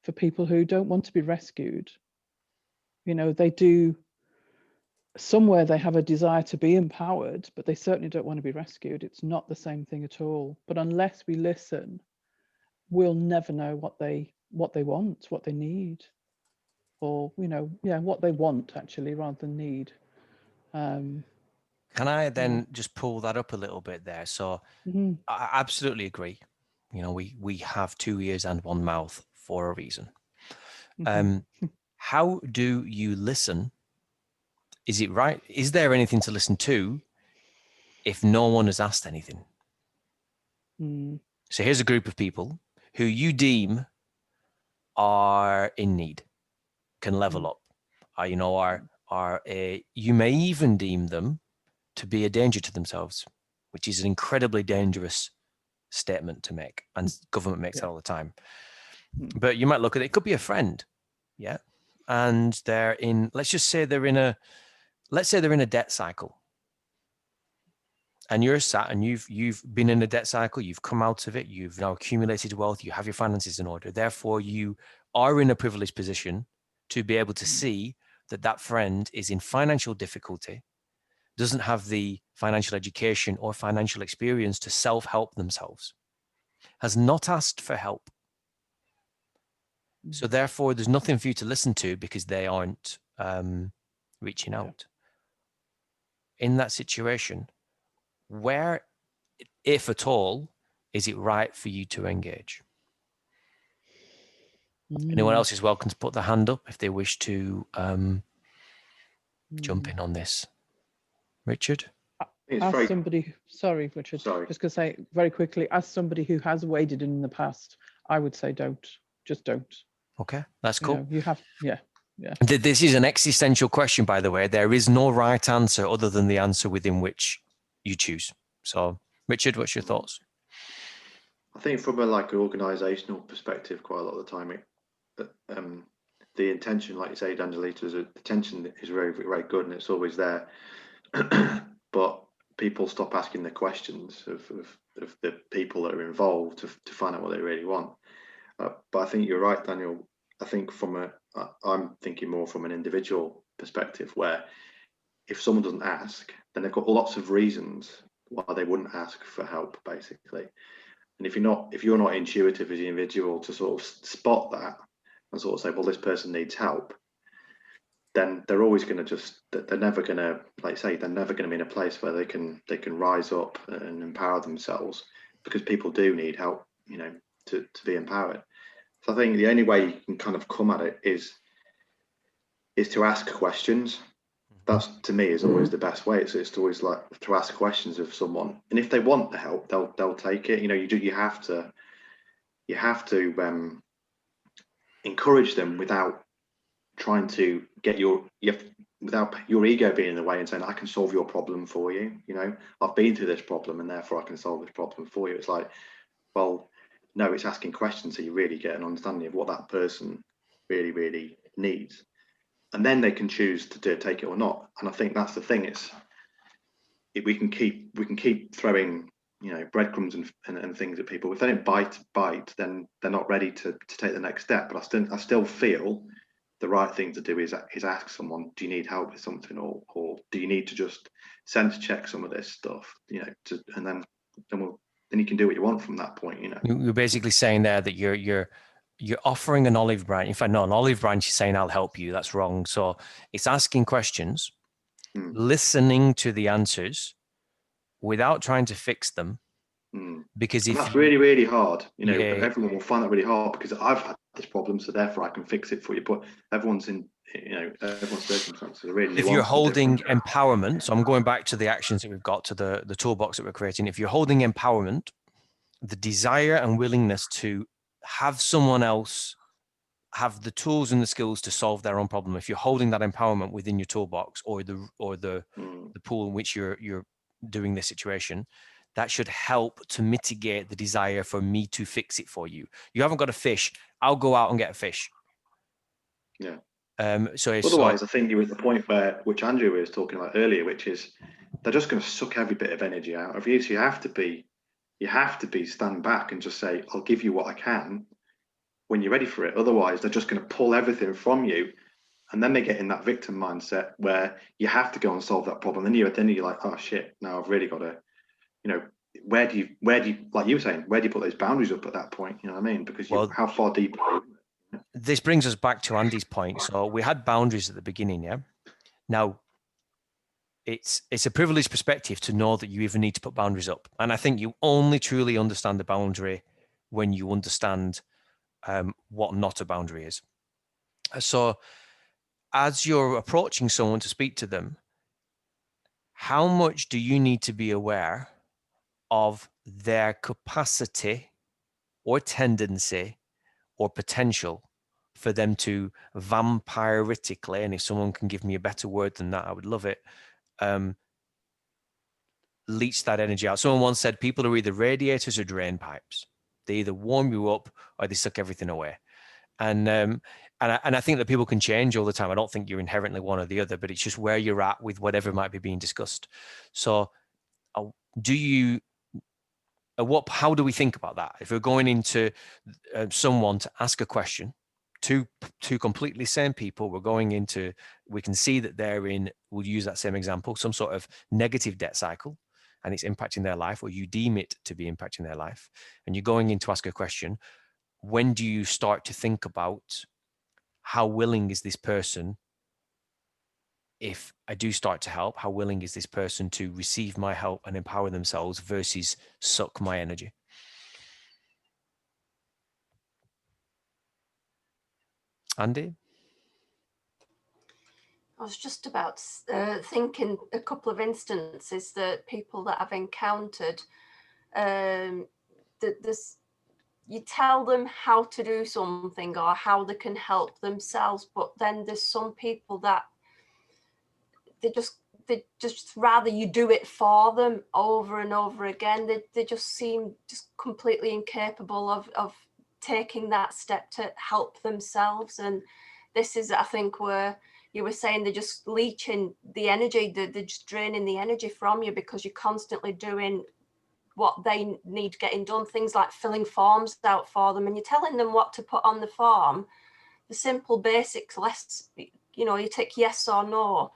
for people who don't want to be rescued. They do, somewhere they have a desire to be empowered, but they certainly don't want to be rescued. It's not the same thing at all. But unless we listen, we'll never know what they want, what they need, or, what they want actually rather than need. Can I then just pull that up a little bit there? So I absolutely agree You know, we have 2 ears and 1 mouth for a reason. How do you listen? Is it right? Is there anything to listen to if no one has asked anything? So here's a group of people who you deem are in need, can level up, you know, you may even deem them to be a danger to themselves, which is an incredibly dangerous statement to make, and government makes that all the time. But you might look at it could be a friend, yeah, and they're in, let's say they're in a debt cycle, and you're sat and you've been in a debt cycle, you've come out of it, you've now accumulated wealth, you have your finances in order, therefore you are in a privileged position to be able to see that friend is in financial difficulty, doesn't have the financial education or financial experience to self-help themselves, has not asked for help. So therefore, there's nothing for you to listen to because they aren't reaching out. In that situation, where, if at all, is it right for you to engage? Anyone else is welcome to put their hand up if they wish to jump in on this. Richard? As somebody, sorry, Richard, just going to say very quickly, as somebody who has waded in the past, I would say just don't. Okay, that's cool. You know, you have, yeah. This is an existential question, by the way. There is no right answer other than the answer within which you choose. So, Richard, what's your thoughts? I think from a like organisational perspective, quite a lot of the time, the intention, like you say, Angelita, the intention is very, very good and it's always there. But people stop asking the questions of the people that are involved to find out what they really want. But I think you're right, Daniel. I think I'm thinking more from an individual perspective, where if someone doesn't ask, then they've got lots of reasons why they wouldn't ask for help, basically. And if you're not intuitive as an individual to sort of spot that and sort of say, well, this person needs help, then they're always going to they're never going to, like say, they're never going to be in a place where they can rise up and empower themselves, because people do need help, you know, to be empowered. So I think the only way you can kind of come at it is to ask questions. That's, to me, is always the best way. It's always like to ask questions of someone, and if they want the help, they'll take it. You know, you have to encourage them without trying to get without your ego being in the way and saying, I can solve your problem for you. You know, I've been through this problem and therefore I can solve this problem for you. It's like, well, no, it's asking questions so you really get an understanding of what that person really, really needs. And then they can choose to take it or not. And I think that's the thing. We can keep throwing, you know, breadcrumbs and things at people. If they don't bite, then they're not ready to take the next step. But I still feel the right thing to do is ask someone, do you need help with something, or do you need to just sense check some of this stuff, you know, and then you can do what you want from that point, you know. You're basically saying there that you're offering an olive branch. In fact, no, an olive branch is saying I'll help you. That's wrong. So it's asking questions, listening to the answers without trying to fix them. Because if that's really, really hard, you know, everyone will find that really hard, because I've had this problem, so therefore I can fix it for you. But everyone's circumstances are really. If you're holding empowerment, so I'm going back to the actions that we've got, to the toolbox that we're creating. If you're holding empowerment, the desire and willingness to have someone else have the tools and the skills to solve their own problem, if you're holding that empowerment within your toolbox or the pool in which you're doing this situation, that should help to mitigate the desire for me to fix it for you. You haven't got a fish, I'll go out and get a fish. Yeah. So otherwise, I think you're at the point which Andrew was talking about earlier, which is they're just going to suck every bit of energy out of you. So you have to be stand back and just say, I'll give you what I can when you're ready for it. Otherwise, they're just going to pull everything from you, and then they get in that victim mindset where you have to go and solve that problem. Then you're like, oh shit, now I've really got to, you know, where do you, like you were saying, where do you put those boundaries up at that point? You know what I mean? Because how far deep are you? This brings us back to Andy's point. So we had boundaries at the beginning, yeah? Now, it's a privileged perspective to know that you even need to put boundaries up. And I think you only truly understand the boundary when you understand what not a boundary is. So as you're approaching someone to speak to them, how much do you need to be aware of their capacity or tendency or potential for them to vampiritically, and if someone can give me a better word than that, I would love it, leach that energy out. Someone once said people are either radiators or drain pipes. They either warm you up or they suck everything away. And I think that people can change all the time. I don't think you're inherently one or the other, but it's just where you're at with whatever might be being discussed. So how do we think about that? If we're going into someone to ask a question, two completely same people, we can see that they're in, we'll use that same example, some sort of negative debt cycle, and it's impacting their life, or you deem it to be impacting their life, and you're going in to ask a question. When do you start to think about how willing is this person, if I do start to help, how willing is this person to receive my help and empower themselves versus suck my energy? Andy? I was just about thinking a couple of instances that people that I've encountered, you tell them how to do something or how they can help themselves, but then there's some people that they just rather you do it for them over and over again. They just seem just completely incapable of taking that step to help themselves. And this is, I think, where you were saying they're just leeching the energy, they're just draining the energy from you because you're constantly doing what they need getting done, things like filling forms out for them, and you're telling them what to put on the form, the simple basics, less, you tick yes or no.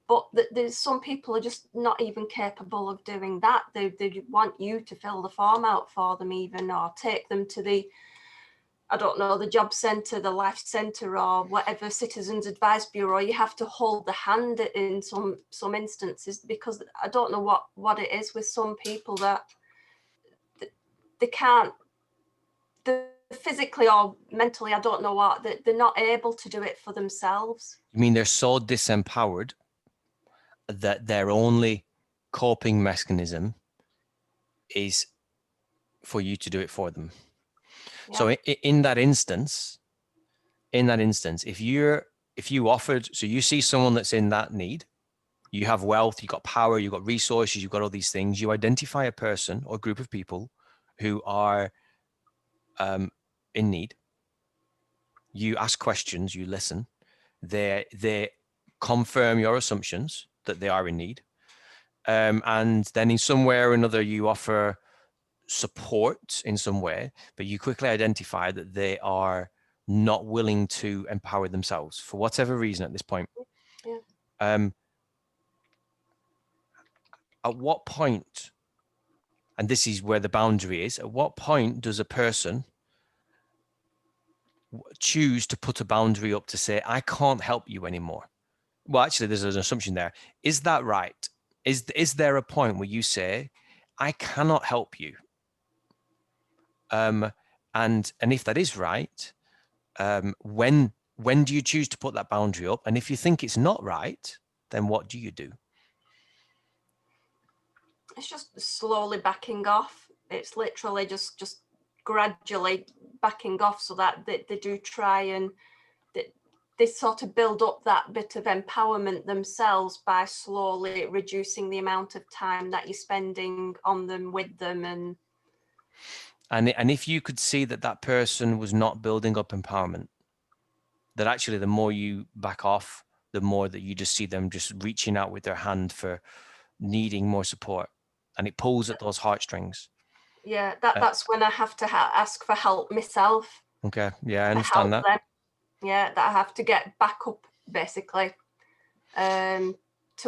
But there's some people are just not even capable of doing that. They want you to fill the form out for them even, or take them to the job centre, the life centre, or whatever Citizens Advice Bureau. You have to hold the hand in some instances, because I don't know what it is with some people that they can't, physically or mentally, I don't know what, they're not able to do it for themselves. You mean they're so disempowered that their only coping mechanism is for you to do it for them? Yeah. So in that instance, if you offered, so you see someone that's in that need, you have wealth, you've got power, you've got resources, you've got all these things, you identify a person or group of people who are in need, you ask questions, you listen, they confirm your assumptions that they are in need, and then in some way or another you offer support in some way, but you quickly identify that they are not willing to empower themselves for whatever reason at this point. Yeah. At what point, and this is where the boundary is, at what point does a person choose to put a boundary up to say, I can't help you anymore? Well, actually, there's an assumption there. Is that right? Is there a point where you say, I cannot help you? And if that is right, when do you choose to put that boundary up? And if you think it's not right, then what do you do? It's just slowly backing off. It's literally just gradually backing off, so that they do try and they sort of build up that bit of empowerment themselves by slowly reducing the amount of time that you're spending on them, with them. And if you could see that person was not building up empowerment, that actually the more you back off, the more that you just see them just reaching out with their hand for needing more support, and it pulls at those heartstrings. Yeah, that's when I have to ask for help myself. Okay, yeah, I understand that. Them. Yeah, that I have to get back up, basically, to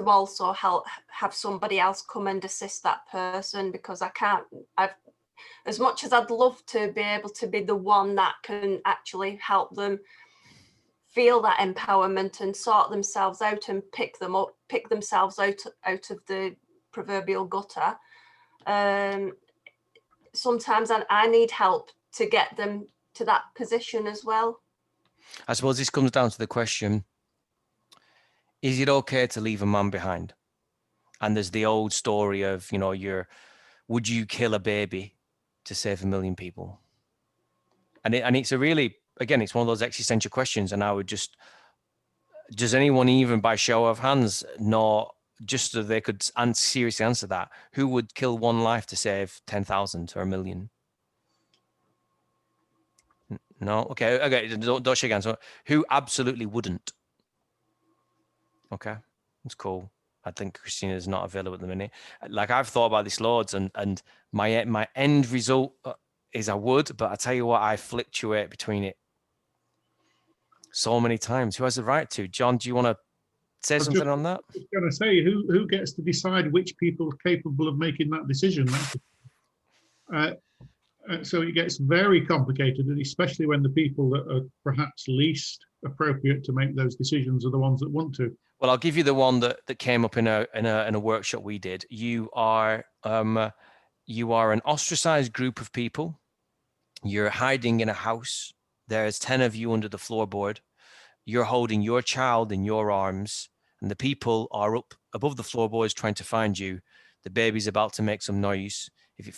also have somebody else come and assist that person, because as much as I'd love to be able to be the one that can actually help them feel that empowerment and sort themselves out and pick themselves out of the proverbial gutter, sometimes I need help to get them to that position as well. I suppose this comes down to the question, is it okay to leave a man behind? And there's the old story of, you know, would you kill a baby to save 1 million people? And it's a really, again, it's one of those existential questions. And I would just, does anyone even by show of hands know, just so they could seriously answer that, who would kill one life to save 10,000 or 1 million? No? Okay, don't shake hands. Who absolutely wouldn't? Okay, that's cool. I think Christina's not available at the minute. Like, I've thought about this loads, and my end result is I would, but I tell you what, I fluctuate between it so many times. Who has the right to? John, do you want to say something on that? I was going to say, who gets to decide which people are capable of making that decision? So it gets very complicated, and especially when the people that are perhaps least appropriate to make those decisions are the ones that want to. Well, I'll give you the one that came up in a workshop we did. You are an ostracized group of people. You're hiding in a house. There's 10 of you under the floorboard. You're holding your child in your arms, and the people are up above the floorboards trying to find you. The baby's about to make some noise. If it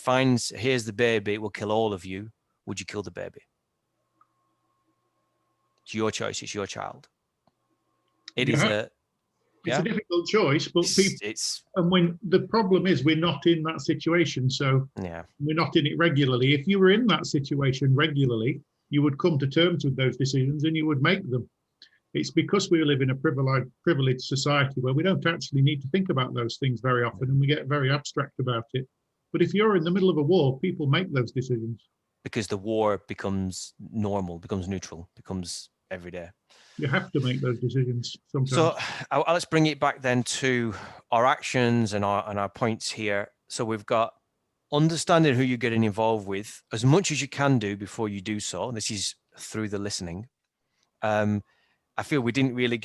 here's the baby, it will kill all of you. Would you kill the baby? It's your choice. It's your child. It's a difficult choice, but when the problem is we're not in that situation, so we're not in it regularly. If you were in that situation regularly, you would come to terms with those decisions and you would make them. It's because we live in a privileged society where we don't actually need to think about those things very often, and we get very abstract about it. But if you're in the middle of a war, people make those decisions. Because the war becomes normal, becomes neutral, becomes everyday. You have to make those decisions sometimes. So let's bring it back then to our actions and our points here. So we've got understanding who you're getting involved with as much as you can do before you do so. This is through the listening. I feel we didn't really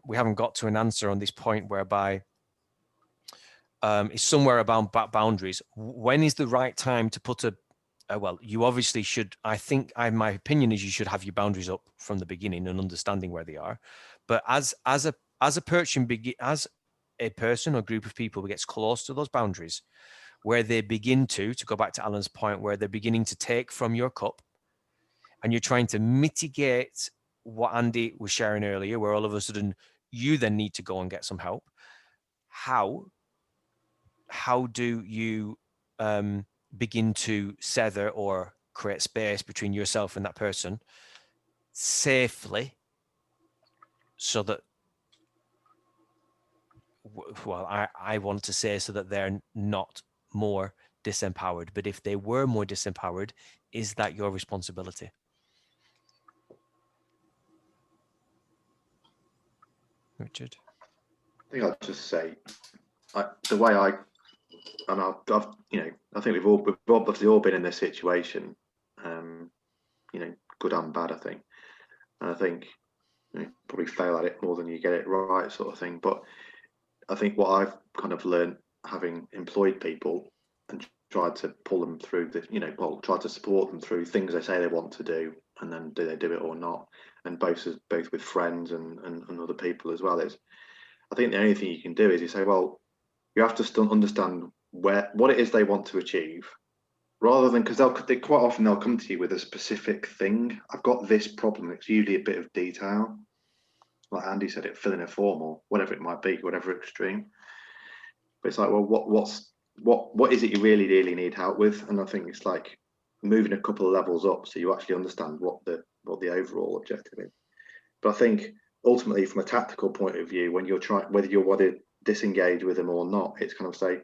we haven't got to an answer on this point whereby it's somewhere about boundaries. When is the right time to put well, you obviously should, I think my opinion is you should have your boundaries up from the beginning and understanding where they are. But as a person or group of people who gets close to those boundaries, where they begin to go back to Alan's point, where they're beginning to take from your cup and you're trying to mitigate what Andy was sharing earlier, where all of a sudden you then need to go and get some help. How do you begin to sever or create space between yourself and that person safely, so that, well, I want to say so that they're not more disempowered, but if they were more disempowered, is that your responsibility? Richard? I think I'll just say, the way I've, I think we've obviously all been in this situation, good and bad, I think. And I think you probably fail at it more than you get it right, sort of thing. But I think what I've kind of learned, having employed people and tried to pull them through tried to support them through things they say they want to do, and then do they do it or not? And both with friends and other people as well, is I think the only thing you can do is you say, well, you have to still understand what it is they want to achieve, rather than, because they quite often they'll come to you with a specific thing. I've got this problem. It's usually a bit of detail, like Andy said, it filling a form or whatever it might be, whatever extreme. But it's like, well, what is it you really need help with? And I think it's like moving a couple of levels up so you actually understand what the overall objective is. But I think ultimately, from a tactical point of view, when you're trying, whether you want to disengage with them or not, it's kind of say,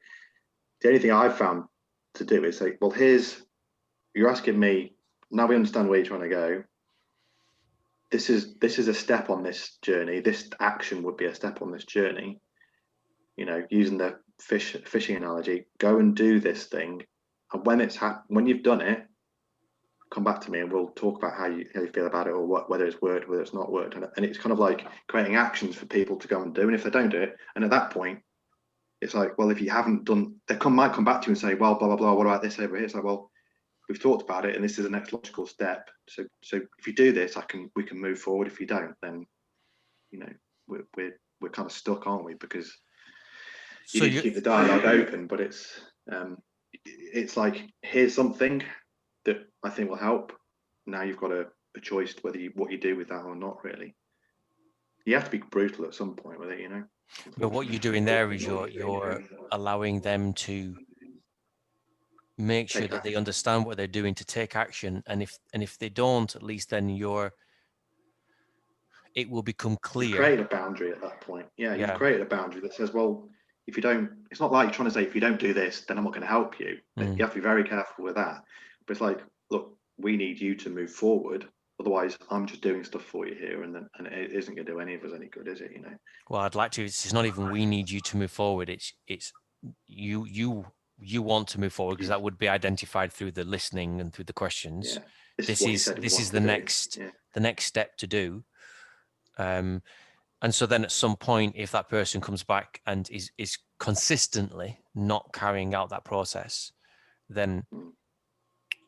the only thing I've found to do is say, well, you're asking me, now we understand where you're trying to go. This is a step on this journey. This action would be a step on this journey. Using the fishing analogy, go and do this thing, and when you've done it, come back to me and we'll talk about how you feel about it, or whether it's worked, whether it's not worked. And it's kind of like creating actions for people to go and do. And if they don't do it, and at that point, it's like, well, if you haven't done, might come back to you and say, well, blah, blah, blah, what about this over here? It's like, well, we've talked about it, and this is the next logical step. So if you do this, we can move forward. If you don't, then we're kind of stuck, aren't we? Because you need to keep the dialogue open, but it's like, here's something that I think will help. Now you've got a choice whether what you do with that or not. Really, you have to be brutal at some point with it, But what you're doing there is you're allowing them to make sure that they understand what they're doing, to take action, and if they don't, at least then it will become clear. You create a boundary at that point. Yeah, you create a boundary that says, well, if you don't, it's not like you're trying to say, if you don't do this, then I'm not going to help you. You have to be very careful with that. But it's like, look, we need you to move forward. Otherwise, I'm just doing stuff for you here, and it isn't going to do any of us any good, is it? Well, I'd like to. It's not even we need you to move forward. It's you want to move forward, because that would be identified through the listening and through the questions. Yeah. This is the next step to do. And so then at some point, if that person comes back and is consistently not carrying out that process, then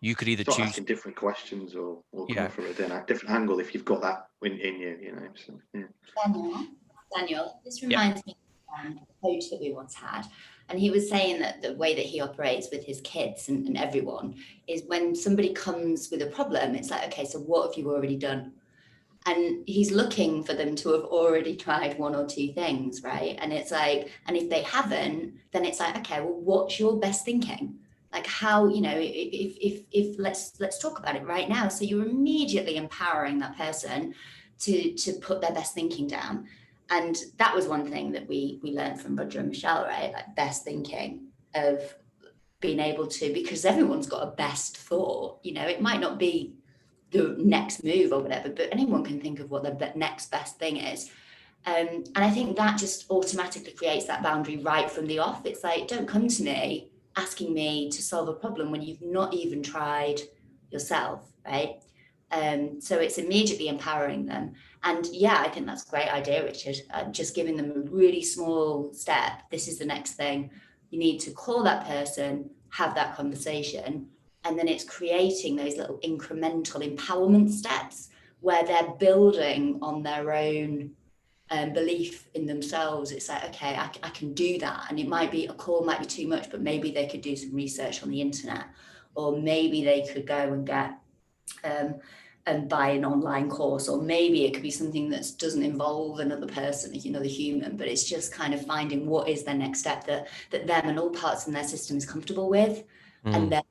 you could either choose asking different questions or come from a different angle if you've got that in you. So, Daniel, this reminds me of a coach that we once had, and he was saying that the way that he operates with his kids and everyone is, when somebody comes with a problem, it's like, okay, so what have you already done? And he's looking for them to have already tried one or two things, right? And it's like, and if they haven't, then it's like, okay, well, what's your best thinking? Like, how, if let's talk about it right now. So you're immediately empowering that person to put their best thinking down. And that was one thing that we learned from Roger and Michelle, right? Like, best thinking, of being able to, because everyone's got a best thought, it might not be the next move or whatever, but anyone can think of what the next best thing is. And I think that just automatically creates that boundary right from the off. It's like, don't come to me asking me to solve a problem when you've not even tried yourself, right? So it's immediately empowering them. And yeah, I think that's a great idea, Richard. Just giving them a really small step. This is the next thing. You need to call that person, have that conversation, and then it's creating those little incremental empowerment steps where they're building on their own belief in themselves. It's like, okay, I can do that. And it might be, a call might be too much, but maybe they could do some research on the internet, or maybe they could go and get and buy an online course, or maybe it could be something that doesn't involve another person, the human, but it's just kind of finding what is their next step that them and all parts in their system is comfortable with. And then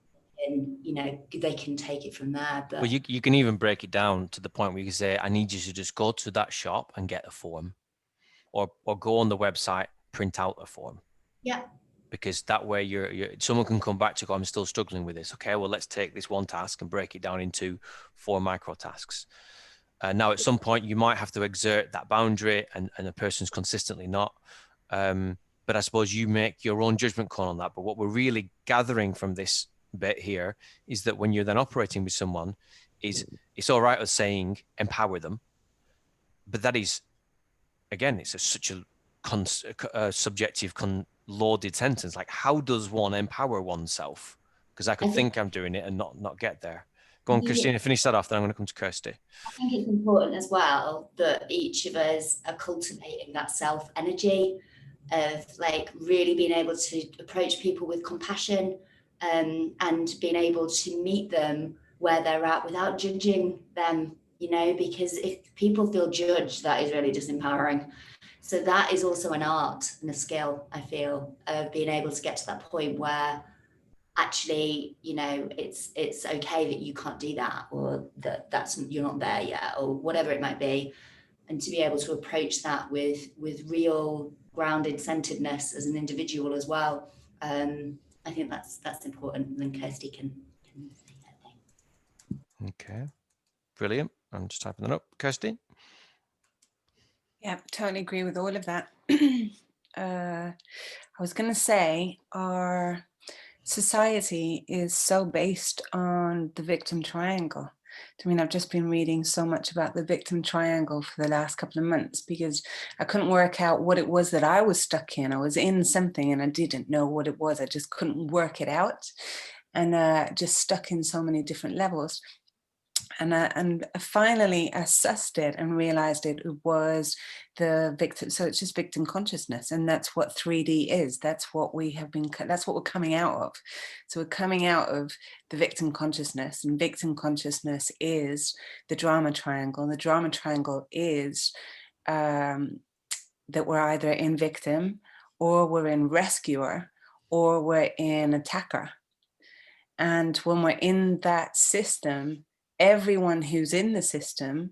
they can take it from there. But well, you can even break it down to the point where you can say, I need you to just go to that shop and get a form, or go on the website, print out a form. Yeah. Because that way someone can come back to go, I'm still struggling with this. Okay, well, let's take this one task and break it down into 4 micro tasks. Now, at some point, you might have to exert that boundary, and the person's consistently not. But I suppose you make your own judgment call on that. But what we're really gathering from this bit here is that when you're then operating with someone, is it's all right us saying empower them, but that is, again, it's such a subjective loaded sentence. Like, how does one empower oneself? Because I could think I'm doing it and not get there. Go on, Christina, finish that off, then I'm going to come to Kirsty. I think it's important as well that each of us are cultivating that self energy of, like, really being able to approach people with compassion, and being able to meet them where they're at without judging them, because if people feel judged, that is really disempowering. So that is also an art and a skill, I feel, of being able to get to that point where actually, it's okay that you can't do that, or that's you're not there yet, or whatever it might be, and to be able to approach that with real grounded centeredness as an individual as well. I think that's important. And then Kirsty can say that thing. Okay, brilliant. I'm just typing that up. Kirsty? Yeah, totally agree with all of that. I was going to say, our society is so based on the victim triangle. I mean, I've just been reading so much about the victim triangle for the last couple of months, because I couldn't work out what it was that I was stuck in. I was in something and I didn't know what it was. I just couldn't work it out. and just stuck in so many different levels. And finally I sussed it and realized it was the victim. So it's just victim consciousness, and that's what 3D is. That's what we have been, that's what we're coming out of. So we're coming out of the victim consciousness, and victim consciousness is the drama triangle. The drama triangle is that we're either in victim, or we're in rescuer, or we're in attacker. And when we're in that system, everyone who's in the system,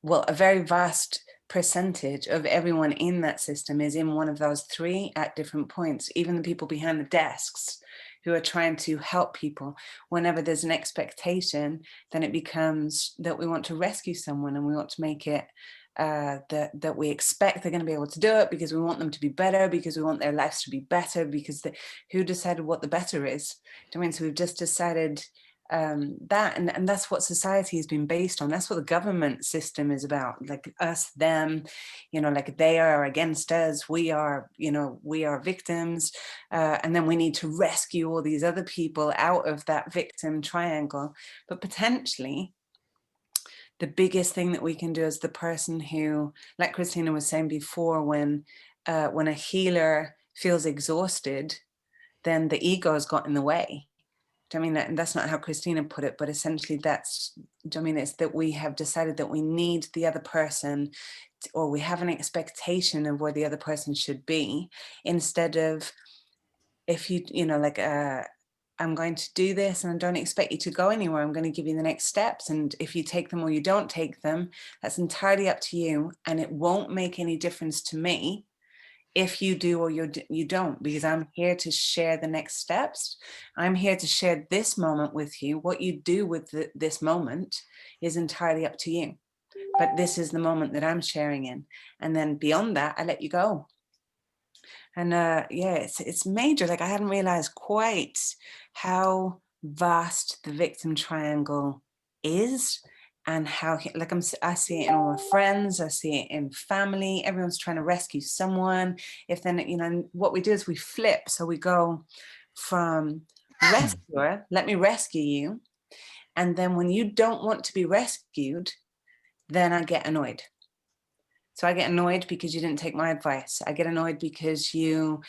well, a very vast percentage of everyone in that system is in one of those three at different points. Even the people behind the desks who are trying to help people, whenever there's an expectation, then it becomes that we want to rescue someone, and we want to make it that we expect they're going to be able to do it, because we want them to be better, because we want their lives to be better, because who decided what the better is? I mean, so we've just decided that, and that's what society has been based on. That's what the government system is about, like us, them, you know, like they are against us, we are, you know, we are victims, and then we need to rescue all these other people out of that victim triangle. But potentially the biggest thing that we can do as the person who, like Christina was saying before, when a healer feels exhausted, then the ego has got in the way. I mean, that's not how Christina put it, but essentially that's, I mean, it's that we have decided that we need the other person, or we have an expectation of where the other person should be, instead of, if you know, like, I'm going to do this and I don't expect you to go anywhere. I'm going to give you the next steps. And if you take them or you don't take them, that's entirely up to you. And it won't make any difference to me if you do or you don't, because I'm here to share the next steps. I'm here to share this moment with you. What you do with this moment is entirely up to you. But this is the moment that I'm sharing in. And then beyond that, I let you go. And yeah, it's major. Like, I hadn't realized quite how vast the victim triangle is, and how, like, I see it in all my friends, I see it in family. Everyone's trying to rescue someone. If then, you know, what we do is we flip. So we go from rescuer, let me rescue you. And then when you don't want to be rescued, then I get annoyed. So I get annoyed because you didn't take my advice. I get annoyed because you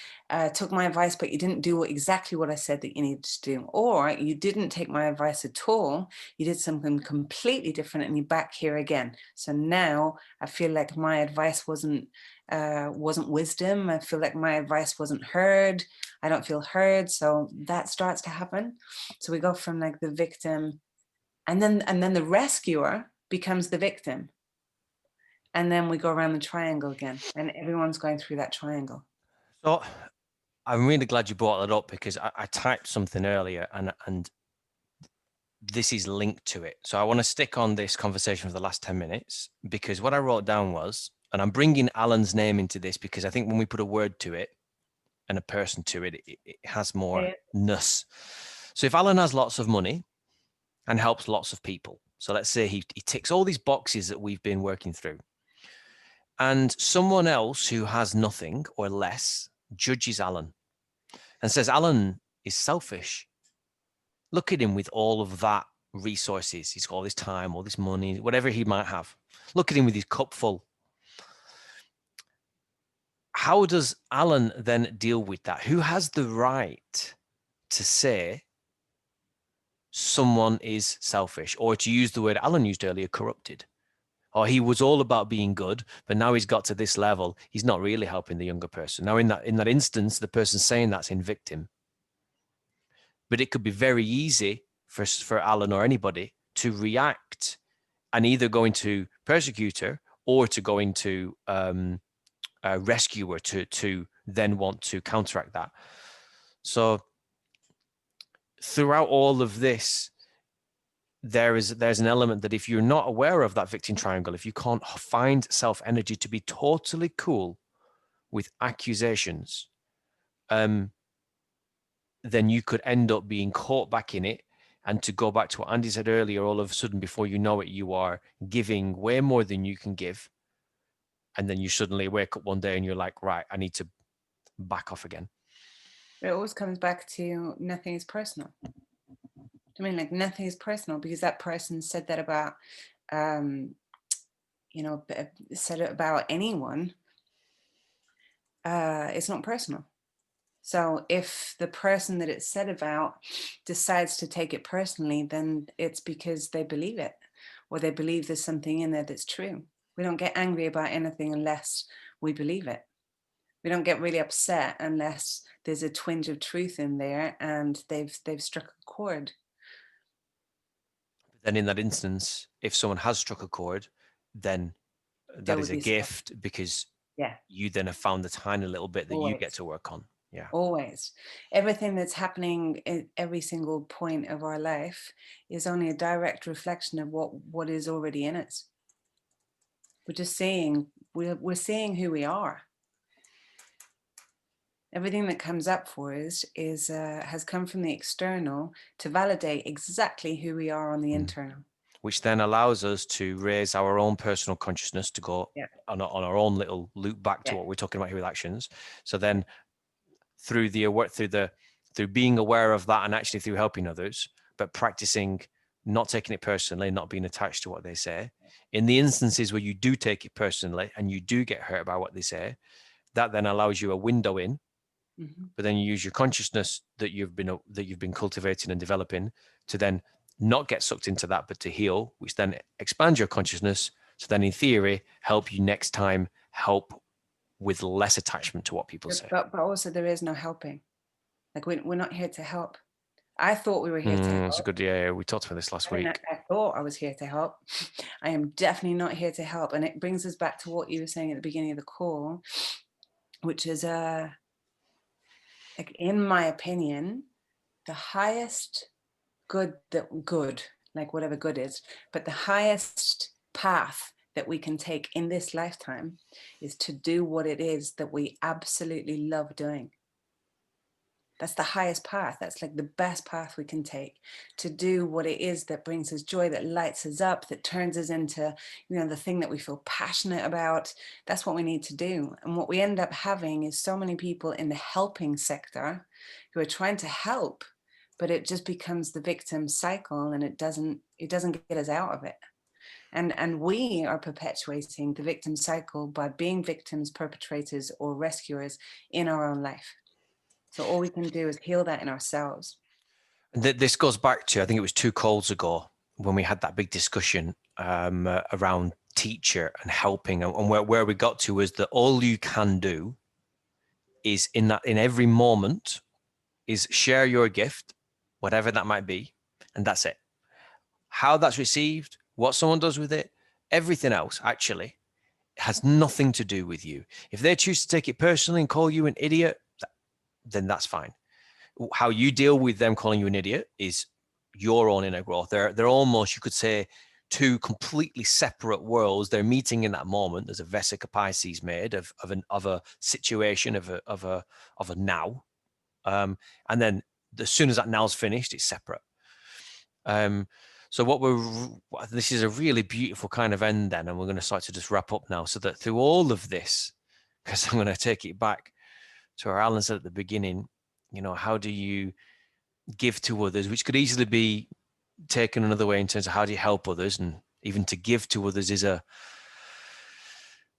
took my advice, but you didn't do exactly what I said that you needed to do. Or you didn't take my advice at all. You did something completely different, and you're back here again. So now I feel like my advice wasn't wisdom. I feel like my advice wasn't heard. I don't feel heard. So that starts to happen. So we go from like the victim, and then the rescuer becomes the victim. And then we go around the triangle again, and everyone's going through that triangle. So I'm really glad you brought that up, because I typed something earlier, and this is linked to it. So I want to stick on this conversation for the last 10 minutes, because what I wrote down was, and I'm bringing Alan's name into this because I think when we put a word to it and a person to it, it has more ness. So if Alan has lots of money and helps lots of people, so let's say he ticks all these boxes that we've been working through, and someone else who has nothing or less judges Alan and says, Alan is selfish. Look at him with all of that resources. He's got all this time, all this money, whatever he might have. Look at him with his cup full. How does Alan then deal with that? Who has the right to say someone is selfish, or to use the word Alan used earlier, corrupted? Or he was all about being good, but now he's got to this level, he's not really helping the younger person. Now, in that instance, the person saying that's in victim. But it could be very easy for Alan or anybody to react and either go into persecutor or to go into rescuer, to then want to counteract that. So throughout all of this, there's an element that if you're not aware of that victim triangle, if you can't find self energy to be totally cool with accusations, then you could end up being caught back in it. And to go back to what Andy said earlier, all of a sudden, before you know it, you are giving way more than you can give. And then you suddenly wake up one day and you're like, right, I need to back off again. It always comes back to nothing is personal. I mean, like nothing is personal because that person said that about, you know, said it about anyone. It's not personal. So if the person that it's said about decides to take it personally, then it's because they believe it, or they believe there's something in there that's true. We don't get angry about anything unless we believe it. We don't get really upset unless there's a twinge of truth in there and they've struck a chord. Then in that instance, if someone has struck a chord, then that is a gift because you then have found the tiny little bit that you get to work on. Yeah. Always. Everything that's happening at every single point of our life is only a direct reflection of what is already in us. We're just seeing, we're seeing who we are. Everything that comes up for us is has come from the external to validate exactly who we are on the internal. Which then allows us to raise our own personal consciousness to go on our own little loop back to what we're talking about here with actions. So then through being aware of that and actually through helping others, but practicing not taking it personally, not being attached to what they say. In the instances where you do take it personally and you do get hurt by what they say, that then allows you a window in. But then you use your consciousness that you've been cultivating and developing to then not get sucked into that, but to heal, which then expands your consciousness. So then in theory, help you next time, help with less attachment to what people say. But also there is no helping. Like we're not here to help. I thought we were here to help. That's a good, we talked about this last week. I thought I was here to help. I am definitely not here to help. And it brings us back to what you were saying at the beginning of the call, which is like in my opinion, the highest good, like whatever good is, but the highest path that we can take in this lifetime is to do what it is that we absolutely love doing. That's the highest path. That's like the best path we can take, to do what it is that brings us joy, that lights us up, that turns us into, you know, the thing that we feel passionate about. That's what we need to do. And what we end up having is so many people in the helping sector who are trying to help, but it just becomes the victim cycle, and it doesn't get us out of it. And we are perpetuating the victim cycle by being victims, perpetrators, or rescuers in our own life. So all we can do is heal that in ourselves. This goes back to, I think it was 2 calls ago when we had that big discussion around teacher and helping, and where we got to was that all you can do is in every moment is share your gift, whatever that might be, and that's it. How that's received, what someone does with it, everything else actually has nothing to do with you. If they choose to take it personally and call you an idiot, then that's fine. How you deal with them calling you an idiot is your own inner growth. They're almost, you could say, 2 completely separate worlds. They're meeting in that moment. There's a Vesica Pisces made of a situation, of a now, and then as soon as that now's finished, it's separate. So this is a really beautiful kind of end then, and we're going to start to just wrap up now, so that through all of this, because I'm going to take it back to what Alan said at the beginning, you know, how do you give to others, which could easily be taken another way in terms of how do you help others, and even to give to others is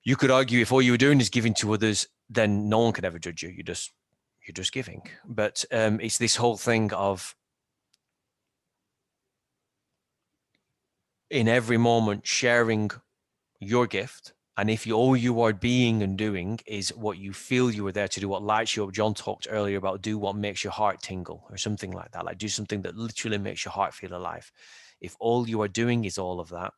you could argue if all you were doing is giving to others, then no one could ever judge you. You're just giving. But it's this whole thing of in every moment sharing your gift. And if all you are being and doing is what you feel you were there to do, what lights you up. John talked earlier about do what makes your heart tingle or something like that. Like do something that literally makes your heart feel alive. If all you are doing is all of that,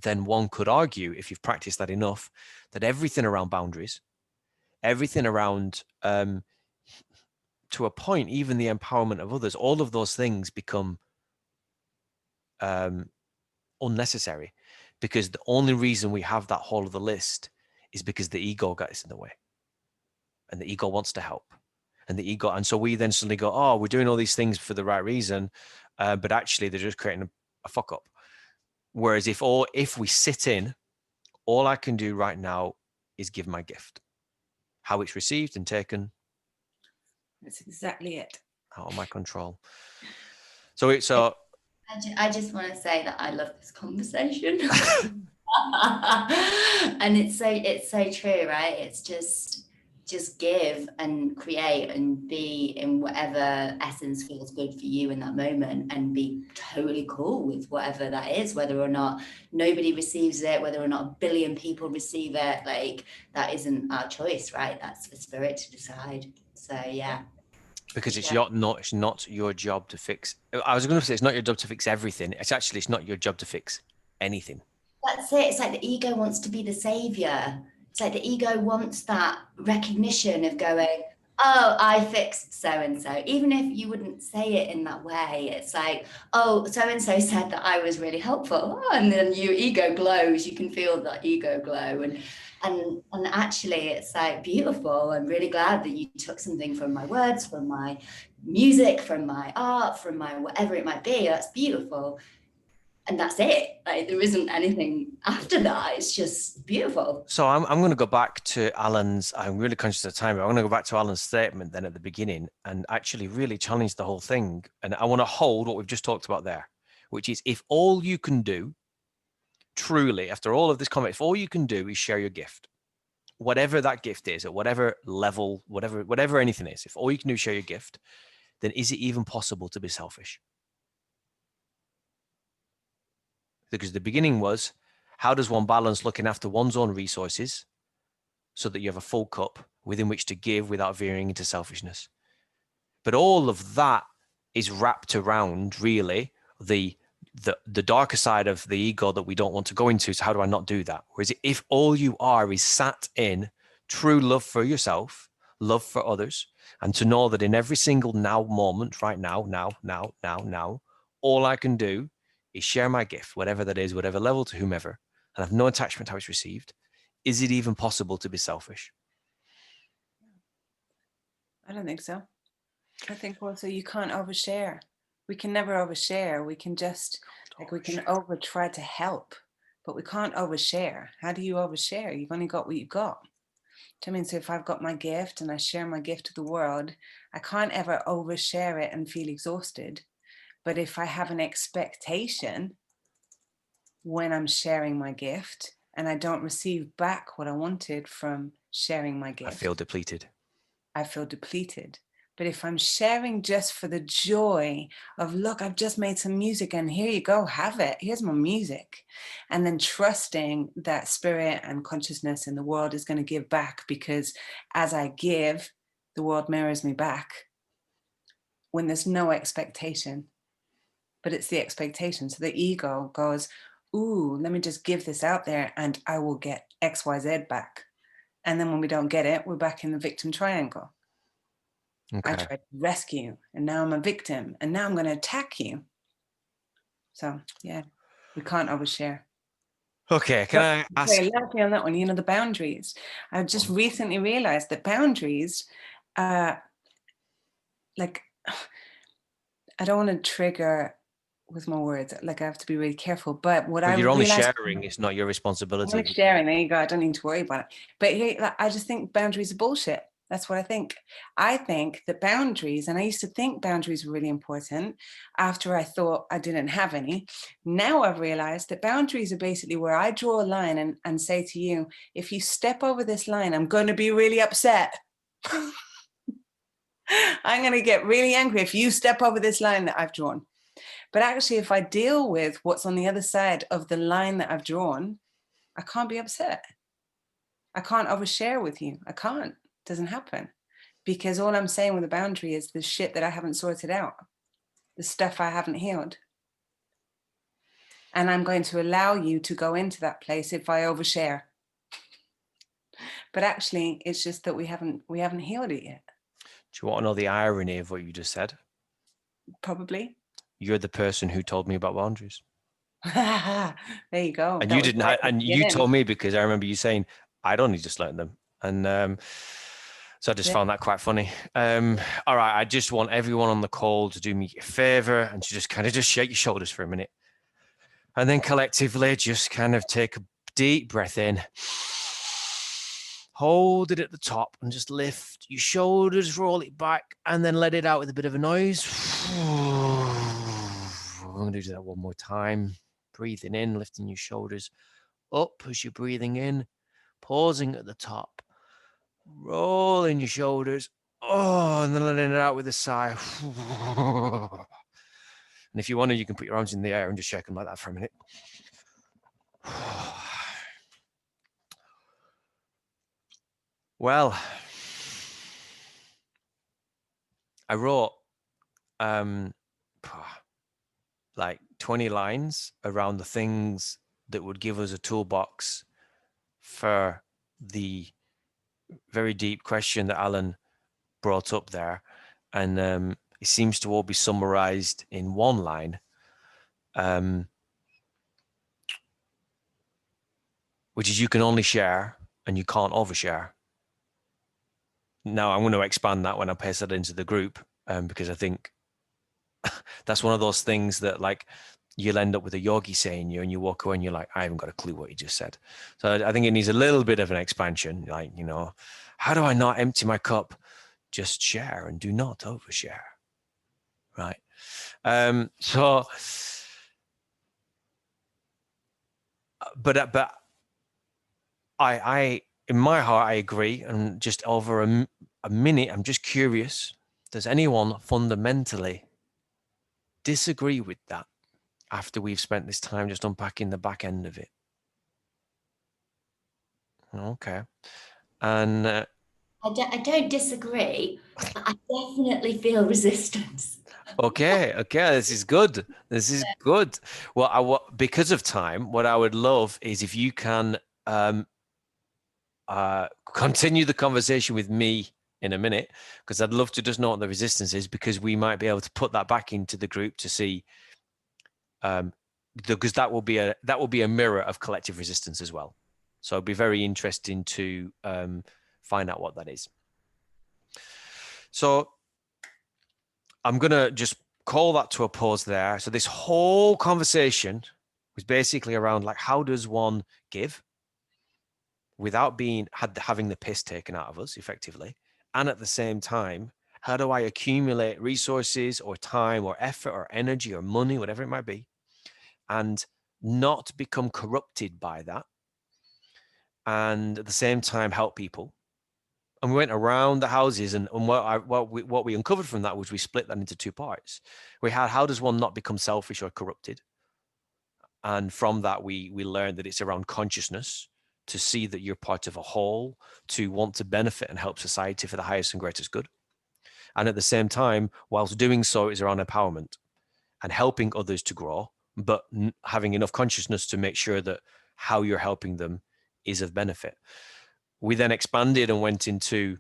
then one could argue, if you've practiced that enough, that everything around boundaries, everything around, to a point, even the empowerment of others, all of those things become unnecessary. Because the only reason we have that whole of the list is because the ego gets in the way, and the ego wants to help, and so we then suddenly go, oh, we're doing all these things for the right reason, but actually they're just creating a fuck up. Whereas if we sit in, all I can do right now is give my gift. How it's received and taken, That's exactly it. out of my control. So it's I just want to say that I love this conversation. And it's so true, right? It's just give and create and be in whatever essence feels good for you in that moment, and be totally cool with whatever that is, whether or not nobody receives it, whether or not a billion people receive it. Like, that isn't our choice, right? That's for spirit to decide. So yeah. Because it's not your job to fix. I was going to say it's not your job to fix everything. It's not your job to fix anything. That's it. It's like the ego wants to be the savior. It's like the ego wants that recognition of going, oh, I fixed so-and-so. Even if you wouldn't say it in that way, it's like, oh, so-and-so said that I was really helpful. Oh, and then your ego glows. You can feel that ego glow. And actually, it's like beautiful. I'm really glad that you took something from my words, from my music, from my art, from my whatever it might be. That's beautiful. And that's it. Like, there isn't anything after that. It's just beautiful. So I'm going to go back to Alan's. I'm really conscious of time, but I'm going to go back to Alan's statement then at the beginning and actually really challenge the whole thing. And I want to hold what we've just talked about there, which is, if all you can do, truly, after all of this comment, if all you can do is share your gift, whatever that gift is, at whatever level, whatever anything is, if all you can do is share your gift, then is it even possible to be selfish? Because the beginning was, how does one balance looking after one's own resources so that you have a full cup within which to give without veering into selfishness? But all of that is wrapped around really the darker side of the ego that we don't want to go into. So how do I not do that? Whereas if all you are is sat in true love for yourself, love for others, and to know that in every single now moment, right now, all I can do is share my gift, whatever that is, whatever level, to whomever, and have no attachment to how it's received. Is it even possible to be selfish? I don't think so. I think also you can't overshare. We can never overshare. We can just, we can try to help, but we can't overshare. How do you overshare? You've only got what you've got. Do you know what I mean? So if I've got my gift and I share my gift to the world, I can't ever overshare it and feel exhausted. But if I have an expectation when I'm sharing my gift and I don't receive back what I wanted from sharing my gift, I feel depleted. But if I'm sharing just for the joy of, look, I've just made some music and here you go, have it. Here's my music. And then trusting that spirit and consciousness in the world is going to give back, because as I give, the world mirrors me back. When there's no expectation, but it's the expectation. So the ego goes, ooh, let me just give this out there and I will get X, Y, Z back. And then when we don't get it, we're back in the victim triangle. Okay. I tried to rescue and now I'm a victim and now I'm going to attack you. So yeah, we can't overshare. Okay, can I ask? Lastly on that one, the boundaries. I just recently realized that boundaries, I don't want to trigger with my words, I have to be really careful, but you're only sharing, it's not your responsibility. I'm only sharing, there you go, I don't need to worry about it. But I just think boundaries are bullshit. That's what I think. I think that boundaries, and I used to think boundaries were really important after I thought I didn't have any. Now I've realized that boundaries are basically where I draw a line and say to you, if you step over this line, I'm going to be really upset. I'm going to get really angry if you step over this line that I've drawn. But actually, if I deal with what's on the other side of the line that I've drawn, I can't be upset. I can't overshare with you. I can't. It doesn't happen. Because all I'm saying with a boundary is the shit that I haven't sorted out, the stuff I haven't healed. And I'm going to allow you to go into that place if I overshare. But actually, it's just that we haven't healed it yet. Do you want to know the irony of what you just said? Probably. You're the person who told me about boundaries. There you go. And you didn't. And you told me, because I remember you saying, I don't need to learn them. And so I just found that quite funny. All right. I just want everyone on the call to do me a favor and to just kind of just shake your shoulders for a minute. And then collectively just kind of take a deep breath in. Hold it at the top and just lift your shoulders, roll it back, and then let it out with a bit of a noise. we're going to do that one more time. Breathing in, lifting your shoulders up as you're breathing in, pausing at the top, rolling your shoulders, and then letting it out with a sigh. And if you want to, you can put your arms in the air and just shake them like that for a minute. Well, I wrote like 20 lines around the things that would give us a toolbox for the very deep question that Alan brought up there. And it seems to all be summarized in one line, which is you can only share and you can't overshare. Now, I'm going to expand that when I paste that into the group, because I think that's one of those things that, like, you'll end up with a yogi saying you, and you walk away and you're like, I haven't got a clue what he just said. So I think it needs a little bit of an expansion. Like, you know, how do I not empty my cup? Just share and do not overshare. Right. But I in my heart, I agree. And just over a minute, I'm just curious, does anyone fundamentally disagree with that after we've spent this time just unpacking the back end of it? Okay. And I don't disagree, but I definitely feel resistance. okay, this is good. This is good. Well, because of time, what I would love is if you can continue the conversation with me in a minute, because I'd love to just know what the resistance is, because we might be able to put that back into the group to see, because that will be a mirror of collective resistance as well. So it'd be very interesting to find out what that is. So I'm going to just call that to a pause there. So this whole conversation was basically around, like, how does one give without having the piss taken out of us effectively? And at the same time, how do I accumulate resources or time or effort or energy or money, whatever it might be, and not become corrupted by that? And at the same time, help people. And we went around the houses, and what we uncovered from that was we split that into two parts. We had, how does one not become selfish or corrupted? And from that, we learned that it's around consciousness, to see that you're part of a whole, to want to benefit and help society for the highest and greatest good. And at the same time, whilst doing so, is around empowerment and helping others to grow, but having enough consciousness to make sure that how you're helping them is of benefit. We then expanded and went into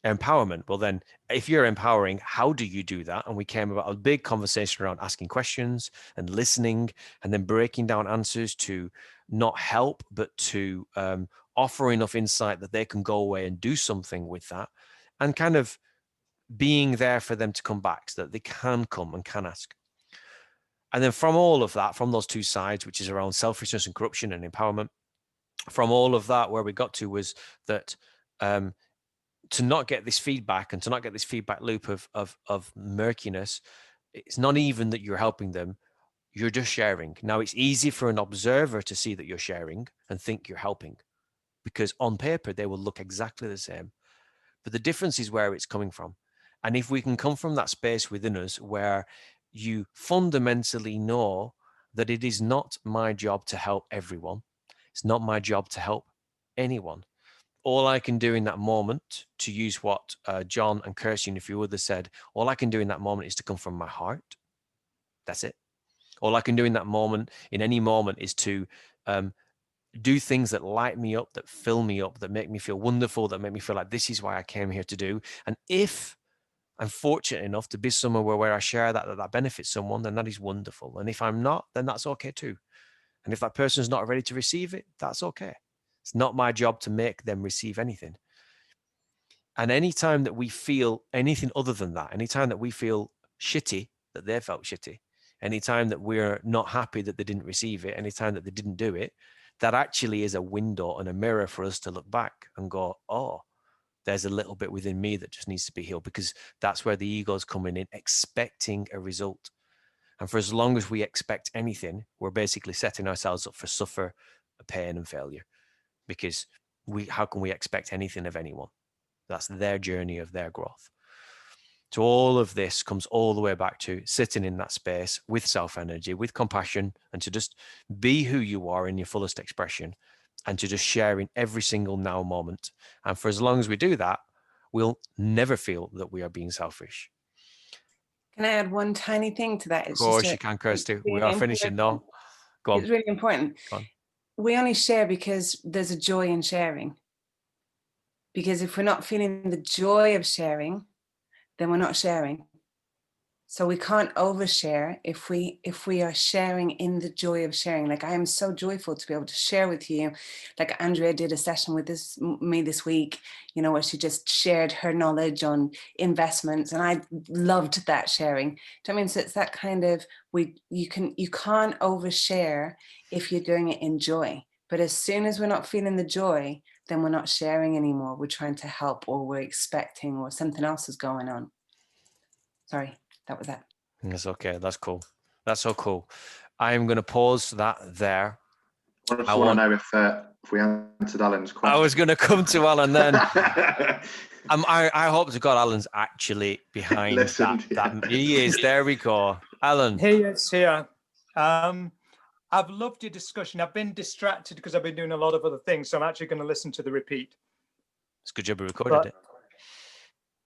empowerment. Well, then, if you're empowering, how do you do that? And we came about a big conversation around asking questions and listening, and then breaking down answers to not help, but to offer enough insight that they can go away and do something with that, and kind of being there for them to come back so that they can come and can ask. And then from all of that, from those two sides, which is around selfishness and corruption and empowerment, from all of that, where we got to was that to not get this feedback and to not get this feedback loop of murkiness, it's not even that you're helping them, you're just sharing. Now, it's easy for an observer to see that you're sharing and think you're helping, because on paper, they will look exactly the same. But the difference is where it's coming from. And if we can come from that space within us where you fundamentally know that it is not my job to help everyone, it's not my job to help anyone. All I can do in that moment, to use what John and Kirsty and a few others said, all I can do in that moment is to come from my heart. That's it. All I can do in that moment, in any moment, is to do things that light me up, that fill me up, that make me feel wonderful, that make me feel like this is why I came here to do. And if I'm fortunate enough to be somewhere where I share that benefits someone, then that is wonderful. And if I'm not, then that's okay too. And if that person's not ready to receive it, that's okay. It's not my job to make them receive anything. And anytime that we feel anything other than that, anytime that we feel shitty, that they felt shitty, anytime that we're not happy that they didn't receive it, anytime that they didn't do it, that actually is a window and a mirror for us to look back and go, oh, there's a little bit within me that just needs to be healed, because that's where the ego is coming in, expecting a result. And for as long as we expect anything, we're basically setting ourselves up for suffer, pain, and failure. Because how can we expect anything of anyone? That's their journey of their growth. So all of this comes all the way back to sitting in that space with self-energy, with compassion, and to just be who you are in your fullest expression, and to just share in every single now moment. And for as long as we do that, we'll never feel that we are being selfish. Can I add one tiny thing to that? Of course you can, Kirsty. We are finishing now. Go on. It's really important. Go on. We only share because there's a joy in sharing. Because if we're not feeling the joy of sharing, then we're not sharing. So we can't overshare if we are sharing in the joy of sharing. Like, I am so joyful to be able to share with you. Like Andrea did a session with me this week, you know, where she just shared her knowledge on investments, and I loved that sharing. Do you know what I mean? So it's that kind of, you can't overshare if you're doing it in joy. But as soon as we're not feeling the joy, then we're not sharing anymore. We're trying to help, or we're expecting, or something else is going on. Sorry. That was that. That's okay. That's cool. That's so cool. I'm going to pause that there. I just want to know if we answered Alan's question. I was going to come to Alan then. I hope to God Alan's actually behind that. He is. There we go. Alan. He is here. I've loved your discussion. I've been distracted because I've been doing a lot of other things, so I'm actually going to listen to the repeat. It's a good job we recorded it.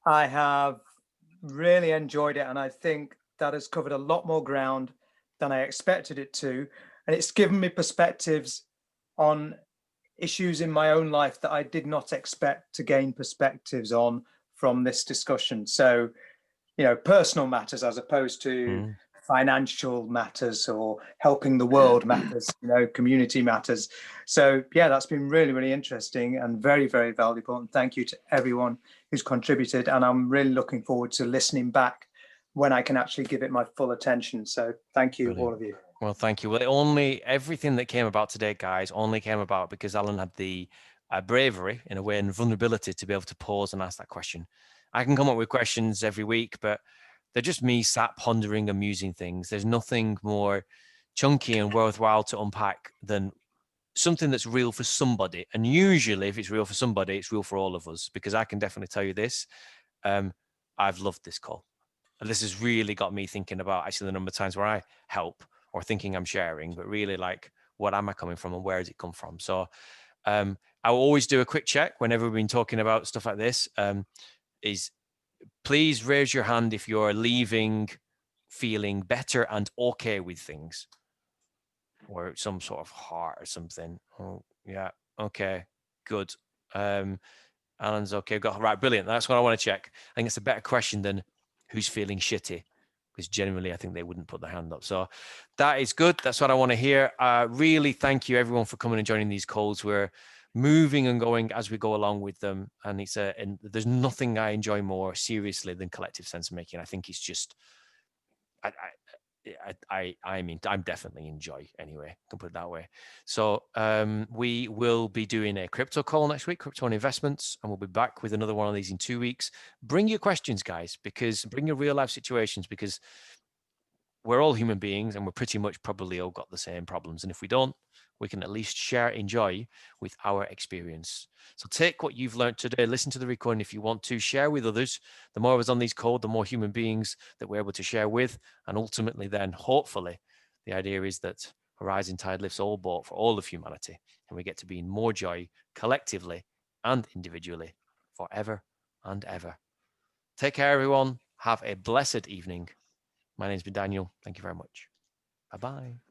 I have really enjoyed it, and I think that has covered a lot more ground than I expected it to, and it's given me perspectives on issues in my own life that I did not expect to gain perspectives on from this discussion. So, you know, personal matters as opposed to financial matters, or helping the world matters, you know, community matters. So yeah, that's been really, really interesting and very, very valuable. And thank you to everyone who's contributed. And I'm really looking forward to listening back when I can actually give it my full attention. So thank you, all of you. Well, thank you. Well, everything that came about today, guys, only came about because Alan had the bravery, in a way, and vulnerability to be able to pause and ask that question. I can come up with questions every week, but they're just me sat pondering, amusing things. There's nothing more chunky and worthwhile to unpack than something that's real for somebody. And usually if it's real for somebody, it's real for all of us, because I can definitely tell you this. I've loved this call. And this has really got me thinking about actually the number of times where I help or thinking I'm sharing, but really like, what am I coming from and where does it come from? So I will always do a quick check whenever we've been talking about stuff like this, is please raise your hand if you're leaving feeling better and okay with things, or some sort of heart or something. Oh yeah, okay, good. Alan's okay, got right, brilliant. That's what I want to check. I think it's a better question than who's feeling shitty, because generally I think they wouldn't put their hand up. So that is good. That's what I want to hear. Really thank you everyone for coming and joining these calls. We're moving and going as we go along with them, and and there's nothing I enjoy more seriously than collective sense making. I think it's just I mean, I'm definitely enjoy anyway, can put it that way. So we will be doing a crypto call next week, crypto and investments, and we'll be back with another one of these in 2 weeks. Bring your questions, guys, because bring your real life situations, because we're all human beings and we're pretty much probably all got the same problems. And if we don't, we can at least share enjoy with our experience. So take what you've learned today, listen to the recording if you want to, share with others. The more of us on these calls, the more human beings that we're able to share with. And ultimately then, hopefully, the idea is that a rising tide lifts all boat for all of humanity. And we get to be in more joy collectively and individually forever and ever. Take care, everyone. Have a blessed evening. My name's been Daniel. Thank you very much. Bye-bye.